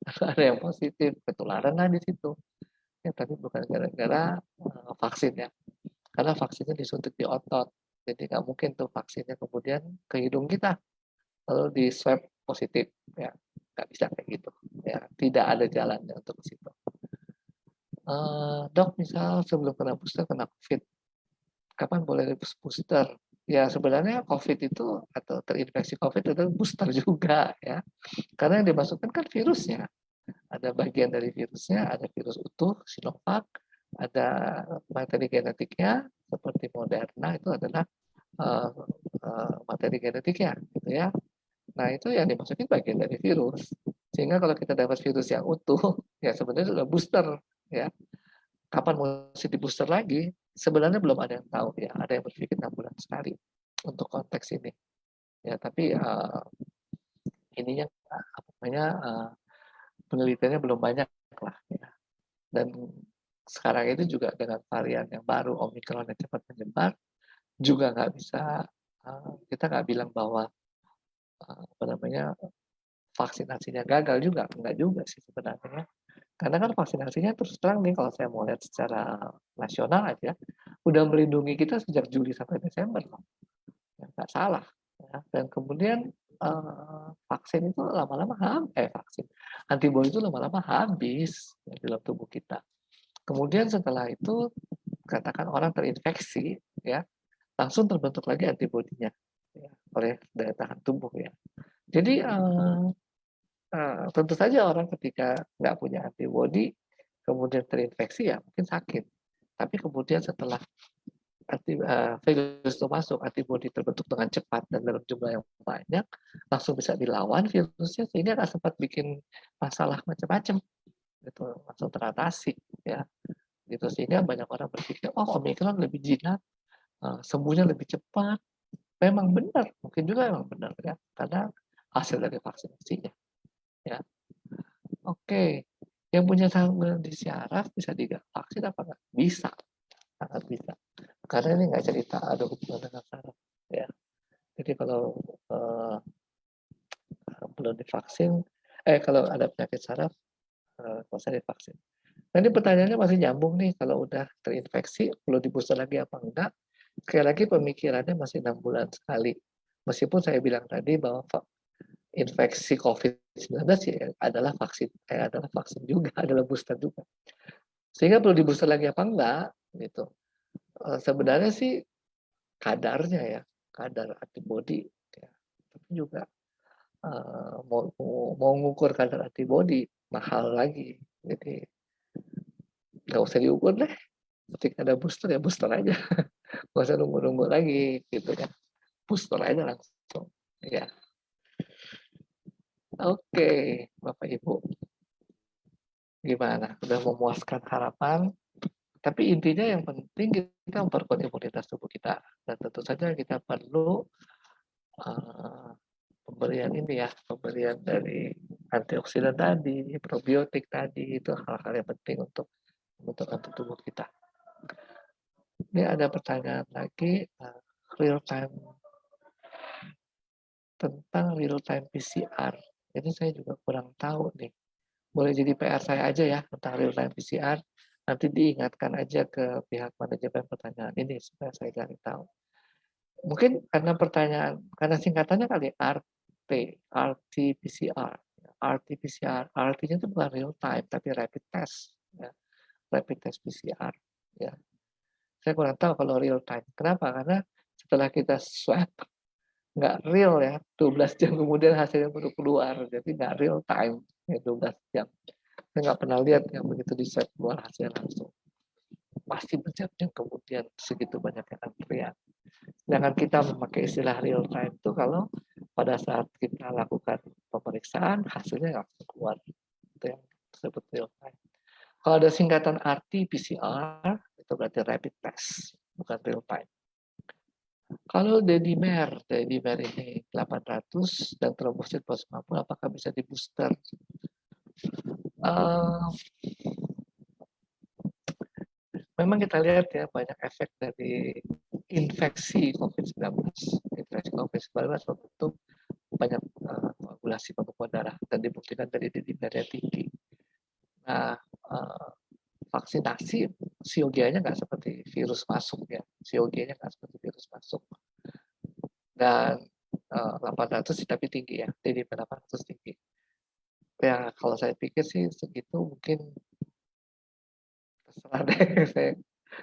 ada yang positif, ketularan lah di situ ya, tapi bukan gara-gara vaksin ya, karena vaksinnya disuntik di otot, jadi nggak mungkin tuh vaksinnya kemudian ke hidung kita lalu di swab positif ya, nggak bisa kayak gitu ya, tidak ada jalannya untuk ke situ. Dok, misal sebelum kena booster kena COVID, kapan boleh booster? Ya sebenarnya COVID itu atau terinfeksi COVID itu booster juga ya, karena yang dimasukkan kan virusnya, ada bagian dari virusnya, ada virus utuh Sinovac, ada materi genetiknya seperti Moderna itu adalah materi genetiknya gitu ya. Nah, itu yang dimasukin bagian dari virus. Sehingga kalau kita dapat virus yang utuh, ya sebenarnya sudah booster, ya. Kapan mesti di booster lagi? Sebenarnya belum ada yang tahu ya. Ada yang berpikir 6 bulan sekali untuk konteks ini. Ya, tapi ininya apa namanya penelitiannya belum banyak lah ya. Dan sekarang itu juga dengan varian yang baru Omicron yang cepat menyebar juga nggak bisa kita nggak bilang bahwa apa namanya vaksinasinya gagal juga, enggak juga sih sebenarnya. Karena kan vaksinasinya terus terang nih kalau saya mau lihat secara nasional aja, udah melindungi kita sejak Juli sampai Desember loh, ya, nggak salah. Ya. Dan kemudian vaksin itu lama-lama vaksin antibodi itu lama-lama habis ya, di dalam tubuh kita. Kemudian setelah itu katakan orang terinfeksi, ya langsung terbentuk lagi antibodinya ya, oleh daya tahan tubuh ya. Jadi tentu saja orang ketika nggak punya antibodi, kemudian terinfeksi ya mungkin sakit. Tapi kemudian setelah virus itu masuk, antibodi terbentuk dengan cepat dan dalam jumlah yang banyak, langsung bisa dilawan virusnya sehingga nggak sempat bikin masalah macam-macam, gitu, langsung teratasi ya. Gitu sehingga banyak orang berpikir, oh Omicron lebih jinak, sembuhnya lebih cepat. Memang benar, mungkin juga memang benar ya, karena hasil dari vaksinasinya. Ya, oke. Yang punya tanggungan di syaraf bisa divaksin apa nggak? Bisa, sangat bisa. Karena ini nggak cerita ada hubungan dengan saraf. Ya. Jadi kalau belum divaksin, kalau ada penyakit saraf, nggak usah divaksin. Nah ini pertanyaannya masih nyambung nih, kalau udah terinfeksi, perlu di-booster lagi apa enggak? Sekali lagi pemikirannya masih 6 bulan sekali. Meskipun saya bilang tadi bahwa infeksi COVID-19 ya adalah vaksin juga, adalah booster juga. Sehingga perlu di-booster lagi apa enggak? Gitu. Sebenarnya sih kadarnya ya, kadar antibodi. Ya. Tapi juga mau ngukur kadar antibodi mahal lagi. Jadi nggak usah diukur deh. Ketika ada booster ya booster aja. Nggak usah nunggu-nunggu lagi gitu ya. Booster aja langsung. Ya. Oke, Bapak Ibu. Gimana? Udah memuaskan harapan? Tapi intinya yang penting kita memperkuat imunitas tubuh kita. Dan tentu saja kita perlu pemberian ini ya, pemberian dari antioksidan tadi, probiotik tadi, itu hal-hal yang penting untuk membentuk tubuh kita. Ini ada pertanyaan lagi, real time tentang real time PCR. Ini saya juga kurang tahu nih. Boleh jadi PR saya aja ya tentang real time PCR. Nanti diingatkan aja ke pihak manajemen pertanyaan ini supaya saya cari tahu. Mungkin karena singkatannya kali RT-PCR. RT-PCR, RT-nya itu bukan real time tapi rapid test, ya. Rapid test PCR. Ya. Saya kurang tahu kalau real time. Kenapa? Karena setelah kita swab nggak real ya, 12 jam kemudian hasilnya baru keluar, jadi nggak real time ya 12 jam. Saya nggak pernah lihat yang begitu di swab keluar hasil langsung. Pasti berjam-jam kemudian segitu banyaknya antrian. Sedangkan kita memakai istilah real time itu kalau pada saat kita lakukan pemeriksaan hasilnya langsung keluar. Itu yang disebut real time. Kalau ada singkatan RT-PCR itu berarti rapid test, bukan real time. Kalau dedimer ini 800 dan trombosit plus 50, apakah bisa di booster? Memang kita lihat ya banyak efek dari infeksi COVID-19. Infeksi COVID-19 membentuk banyak koagulasi pembekuan darah dan dibuktikan dari dedimernya tinggi. Nah, vaksinasi siogianya nggak seperti virus masuk ya. Siogianya nggak seperti virus masuk. Dan 800 sih tapi tinggi ya. Dedimer 800 tinggi. Ya kalau saya pikir sih segitu mungkin terserah deh. Saya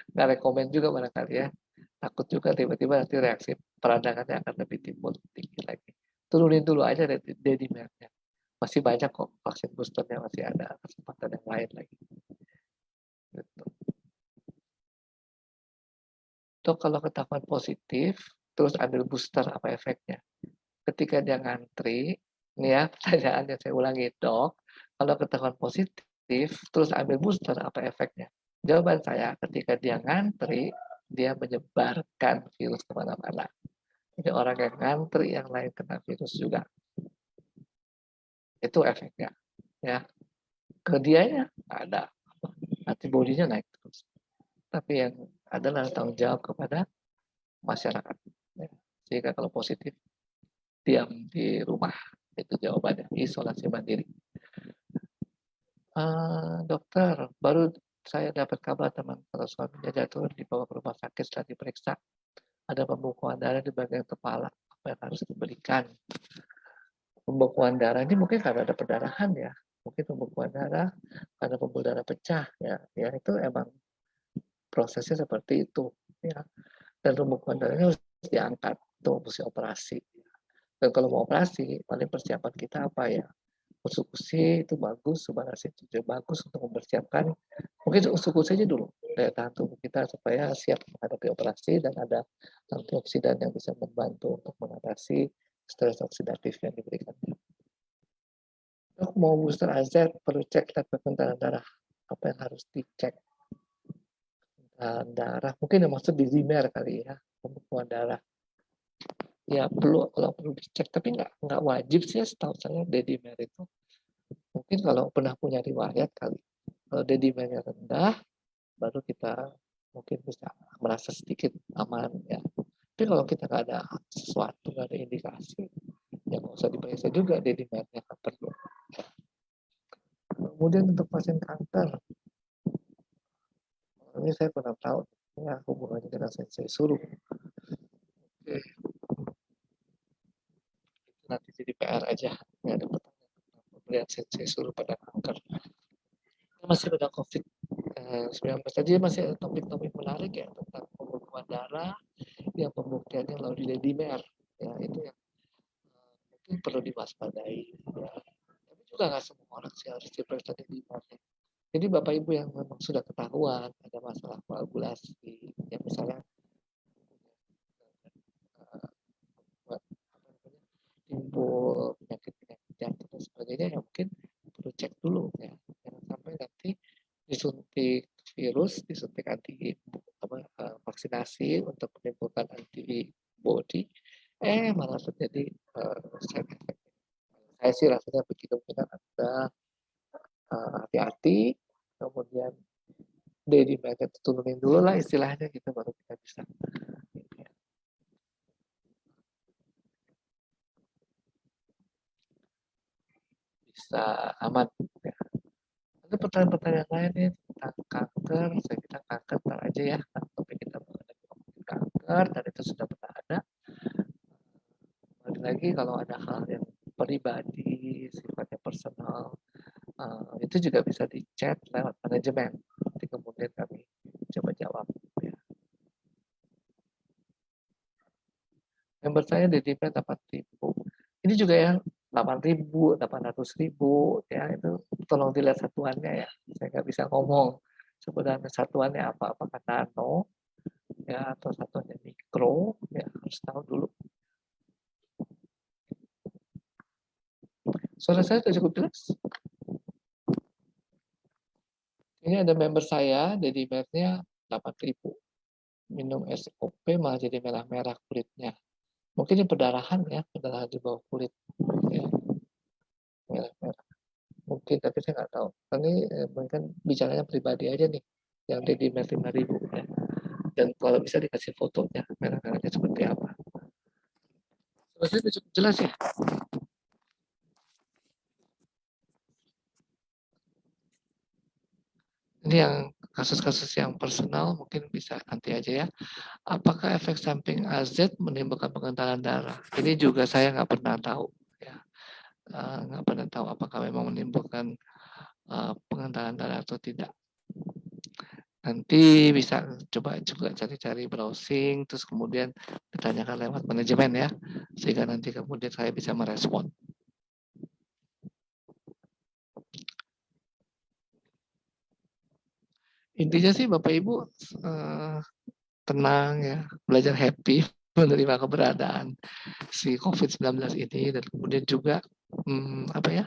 nggak rekomen juga barangkali ya. Takut juga tiba-tiba nanti reaksi peradangannya akan lebih timbul tinggi lagi. Turunin dulu aja dedimernya. Masih banyak kok vaksin boosternya, masih ada kesempatan yang lain lagi. Gitu. Itu kalau ketahuan positif, terus ambil booster apa efeknya? ketika dia ngantri, ini ya pertanyaannya saya ulangi, "Dok, kalau ketahuan positif terus ambil booster apa efeknya?" Jawaban saya, ketika dia ngantri, dia menyebarkan virus kemana-mana. Jadi orang yang ngantri, yang lain kena virus juga. Itu efeknya. Ya, ke dianya ada antibodinya naik terus. Tapi yang adalah tanggung jawab kepada masyarakat. Ya. Sehingga kalau positif, diam di rumah. Itu jawabannya, isolasi mandiri. Dokter, baru saya dapat kabar teman kalau suaminya jatuh dibawa ke rumah sakit setelah diperiksa. Ada pembekuan darah di bagian kepala. Apa yang harus diberikan? Pembekuan darah ini mungkin karena ada perdarahan ya. Mungkin pembekuan darah karena pembuluh darah pecah ya. Ya itu emang prosesnya seperti itu ya. Dan pembekuan darahnya harus diangkat untuk mesti operasi. Dan kalau mau operasi, paling persiapan kita apa ya? Usus-usus itu bagus, subarasit itu juga bagus untuk mempersiapkan mungkin usus-usus aja dulu daya tahan tubuh kita supaya siap menghadapi operasi dan ada antioksidan yang bisa membantu untuk mengatasi stres oksidatif yang diberikan. Dok mau booster AZ perlu cek tekanan darah. Apa yang harus dicek? Darah mungkin yang maksud di dimer kali ya, pembekuan darah. Ya perlu kalau perlu dicek tapi nggak wajib sih setahu saya dedimer itu. Mungkin kalau pernah punya riwayat kali. Kalau dedimernya rendah, baru kita mungkin bisa merasa sedikit aman ya. Tapi kalau kita nggak ada sesuatu, nggak ada indikasi, ya nggak usah diperiksa juga dedimernya nggak perlu. Kemudian untuk pasien kanker, ini saya pernah tahu ya hubungannya dengan sensei suruh. Oke, itu nanti jadi PR aja. Ya ada pertanyaan melihat sensei suruh pada kanker. Kita masih pada COVID-19 tadi masih ada topik-topik menarik ya tentang pembekuan darah, yang pembuktiannya melalui dedimer. Ya itu yang mungkin perlu diwaspadai. Ya. Tapi juga nggak semua orang sih harus diperiksa dedimer. Ya. Jadi Bapak Ibu yang memang sudah ketahuan ada masalah koagulasi, yang misalnya buat timbul penyakit-penyakit jantung dan sebagainya, ya mungkin perlu cek dulu ya. Jangan sampai nanti disuntik virus, disuntik vaksinasi untuk menimbulkan antibody, malah terjadi side effect. Saya sih rasanya begitu mungkin ada hati-hati, kemudian daily market turunin dulu lah istilahnya gitu baru kita bisa aman. Ya. Ada pertanyaan-pertanyaan lain nih tentang kanker. Saya kira kanker ntar aja ya. Topik kita mengenai kanker dan itu sudah pernah ada. Balik lagi kalau ada hal yang pribadi, sifatnya personal, itu juga bisa di chat lewat manajemen. Nanti kemudian kami coba jawab. Ya. Member saya di DP 8.000. Ini juga ya 8.000, 800.000 ya itu tolong dilihat satuannya ya. Saya nggak bisa ngomong sebenarnya satuannya apa, apakah nano ya atau satuannya mikro ya harus tahu dulu. Suara saya sudah cukup jelas. Ini ada member saya, jadi merknya 8.000. Minum SOP malah jadi merah-merah kulitnya. Mungkin ini perdarahan ya, perdarahan di bawah kulit. Ya, merah-merah. Mungkin, tapi saya nggak tahu. Ini mungkin bicaranya pribadi aja nih, yang di mer 5.000 ya. Dan kalau bisa dikasih fotonya, merah-merahnya seperti apa. Sudah cukup jelas ya. Ini yang kasus-kasus yang personal mungkin bisa nanti aja ya. Apakah efek samping AZ menimbulkan pengentalan darah? Ini juga saya nggak pernah tahu. Ya. Nggak pernah tahu apakah memang menimbulkan pengentalan darah atau tidak. Nanti bisa coba juga cari-cari browsing, terus kemudian ditanyakan lewat manajemen ya, sehingga nanti kemudian saya bisa merespon. Intinya sih Bapak Ibu tenang ya, belajar happy. menerima keberadaan si COVID-19 ini, dan kemudian juga apa ya,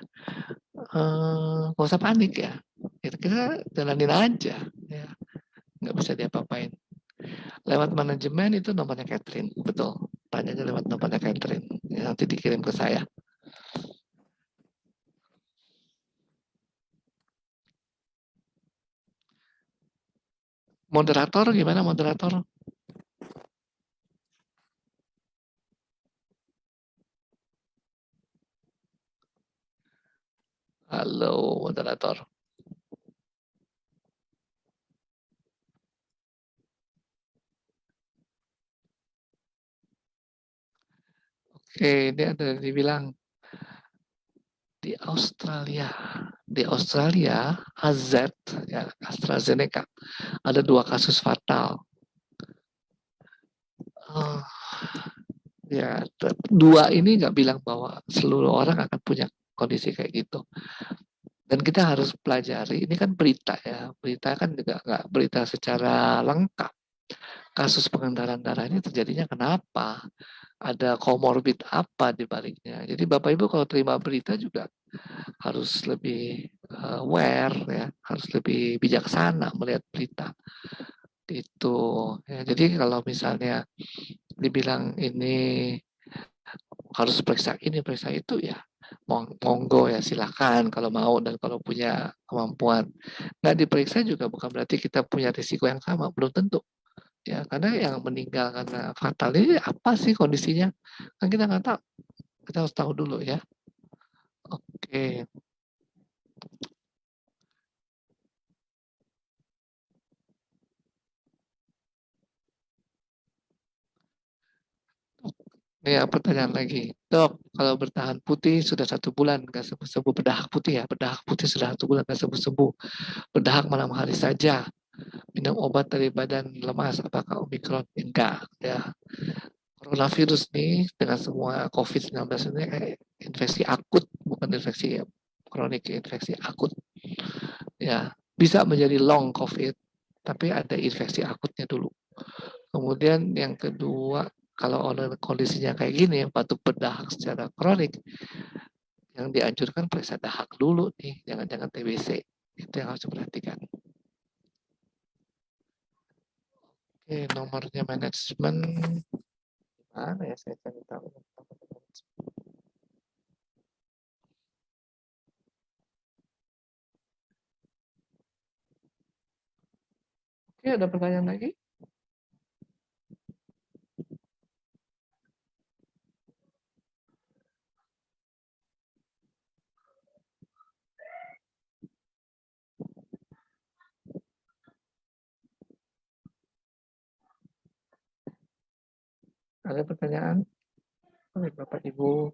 nggak usah panik ya, kita jalanin aja ya, nggak bisa diapa-apain. Lewat manajemen itu nomornya Catherine, betul, tanyanya lewat nomornya Catherine ya, nanti dikirim ke saya. Moderator gimana, moderator? Halo moderator. Oke, ini ada yang dibilang di Australia AZ ya, AstraZeneca ada 2 kasus fatal. Ya, 2 ini nggak bilang bahwa seluruh orang akan punya kondisi kayak gitu. Dan kita harus pelajari, ini kan berita ya, berita kan juga nggak berita secara lengkap. Kasus pengendalian darah ini terjadinya kenapa? Ada komorbid apa di baliknya? Jadi Bapak Ibu kalau terima berita juga harus lebih aware ya, harus lebih bijaksana melihat berita itu. Ya, jadi kalau misalnya dibilang ini harus periksa ini, periksa itu ya, monggo ya silakan kalau mau dan kalau punya kemampuan. Nggak diperiksa juga bukan berarti kita punya risiko yang sama, belum tentu. Ya, karena yang meninggal karena fatal ini apa sih kondisinya? Kan kita nggak tahu. Kita harus tahu dulu ya. Oke. Ya, pertanyaan lagi. Dok, kalau bertahan putih sudah 1 bulan nggak sembuh-sembuh, bedahak putih ya, bedahak putih sudah 1 bulan nggak sembuh-sembuh, berdahak malam hari saja, minum obat dari badan lemas, apakah Omikron? Enggak, ya. Coronavirus nih dengan semua COVID-19 ini infeksi akut, bukan infeksi kronik, infeksi akut. Ya, bisa menjadi long COVID, tapi ada infeksi akutnya dulu. Kemudian yang kedua, kalau kondisinya kayak gini, batuk berdahak secara kronik, yang dianjurkan periksa dahak dulu nih, jangan-jangan TBC. Itu yang harus diperhatikan. Oke, nomornya manajemen. Mana ya saya cari tahu. Oke, ada pertanyaan lagi? Ada pertanyaan? Oleh Bapak Ibu.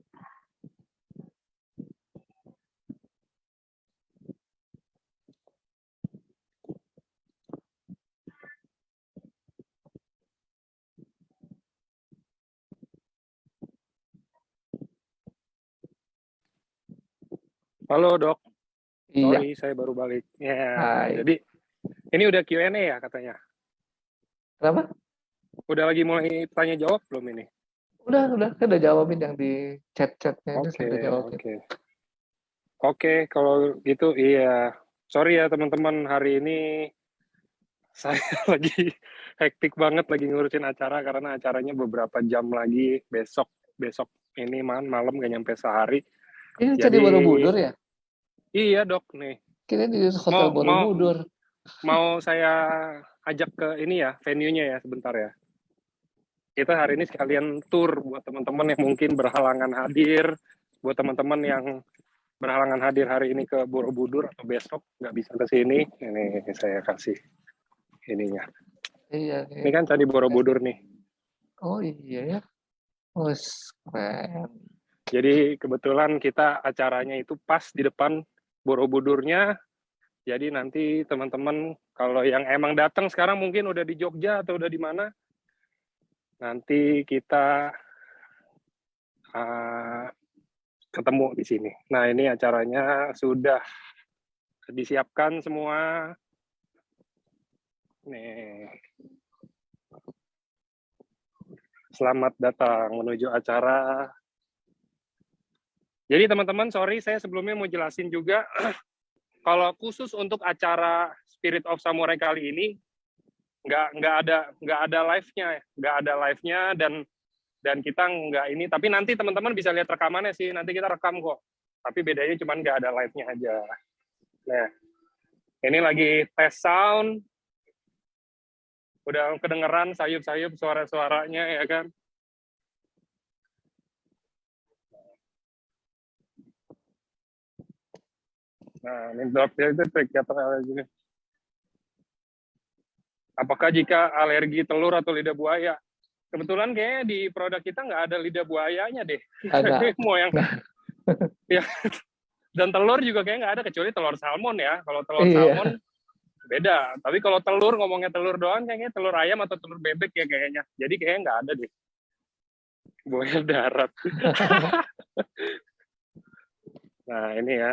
Halo dok, Iya. sorry saya baru balik. Ya, Hai. jadi ini udah Q&A ya katanya. Kenapa? Udah lagi mulai tanya jawab belum ini? Udah. Saya udah jawabin yang di chat-chatnya itu, saya Oke, udah jawabin. Oke, kalau gitu iya. Sorry ya teman-teman, hari ini saya lagi hektik banget lagi ngurusin acara karena acaranya beberapa jam lagi besok ini malam gak nyampe sehari. Ini Candi Jadi Borobudur ya? iya dok nih. Kira di Hotel Mau mau Borobudur. mau saya ajak ke ini ya, venue-nya ya sebentar ya. Kita hari ini sekalian tour buat teman-teman yang mungkin berhalangan hadir, buat teman-teman yang berhalangan hadir hari ini ke Borobudur atau besok nggak bisa ke sini, ini saya kasih ininya. Iya. Ini kan Candi Borobudur nih. Oh iya ya. Oh, keren. Jadi kebetulan kita acaranya itu pas di depan Borobudurnya. Jadi nanti teman-teman kalau yang emang datang sekarang mungkin udah di Jogja atau udah di mana, nanti kita ketemu di sini. Nah, ini acaranya sudah disiapkan semua. Nih. Selamat datang menuju acara. Jadi teman-teman, sorry saya sebelumnya mau jelasin juga, kalau khusus untuk acara Spirit of Samurai kali ini, nggak ada live-nya, dan kita nggak ini. Tapi nanti teman-teman bisa lihat rekamannya sih, nanti kita rekam kok. Tapi bedanya cuma nggak ada live-nya aja. Nah, ini lagi tes sound, udah kedengeran sayup-sayup suara-suaranya ya kan. Nah, ini dropnya itu juga. Apakah jika alergi telur atau lidah buaya? Kebetulan kayaknya di produk kita nggak ada lidah buayanya deh. Mau yang ya. Dan telur juga kayaknya nggak ada, kecuali telur salmon ya. Kalau telur salmon beda. Tapi kalau telur, ngomongnya telur doang, kayaknya telur ayam atau telur bebek ya kayaknya. Jadi kayaknya nggak ada deh. Buaya darat. Nah ini ya,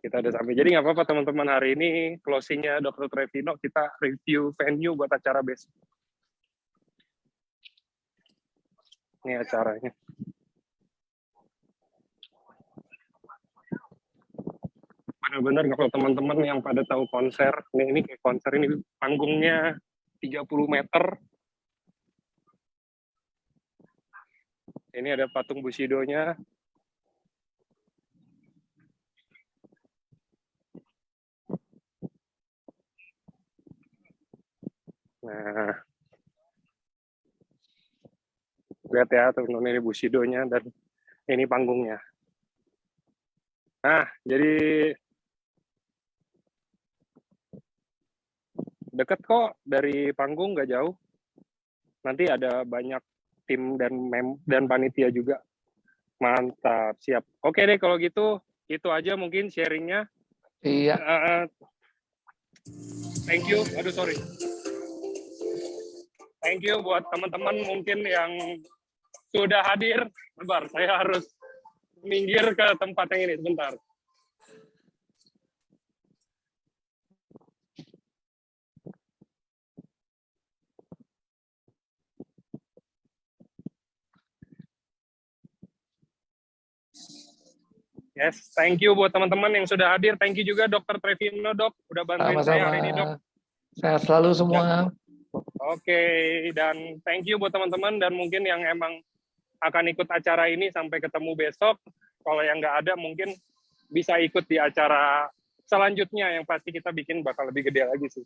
kita udah sampai. Jadi nggak apa-apa teman-teman, hari ini closingnya Dr. Trevino, kita review venue buat acara besok. Ini acaranya. Benar-benar kalau teman-teman yang pada tahu konser, ini kayak konser ini panggungnya 30 meter. Ini ada patung Bushido-nya. Nah, lihat ya teman-teman, ini Bushido-nya dan ini panggungnya. Nah, jadi deket kok dari panggung, nggak jauh. Nanti ada banyak tim dan panitia juga. Mantap, siap. Oke deh kalau gitu, itu aja mungkin sharingnya. Iya. Thank you. Aduh sorry. Thank you buat teman-teman mungkin yang sudah hadir. Sebentar, saya harus minggir ke tempat yang ini sebentar. Yes, thank you buat teman-teman yang sudah hadir. Thank you juga Dr. Trevino, Dok, udah bantuin saya hari ini, Dok. Sehat selalu semua. Oke, dan thank you buat teman-teman dan mungkin yang emang akan ikut acara ini sampai ketemu besok. Kalau yang nggak ada mungkin bisa ikut di acara selanjutnya yang pasti kita bikin bakal lebih gede lagi sih.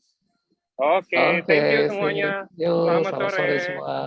Oke, thank you semuanya. Selamat Selamat sore semua.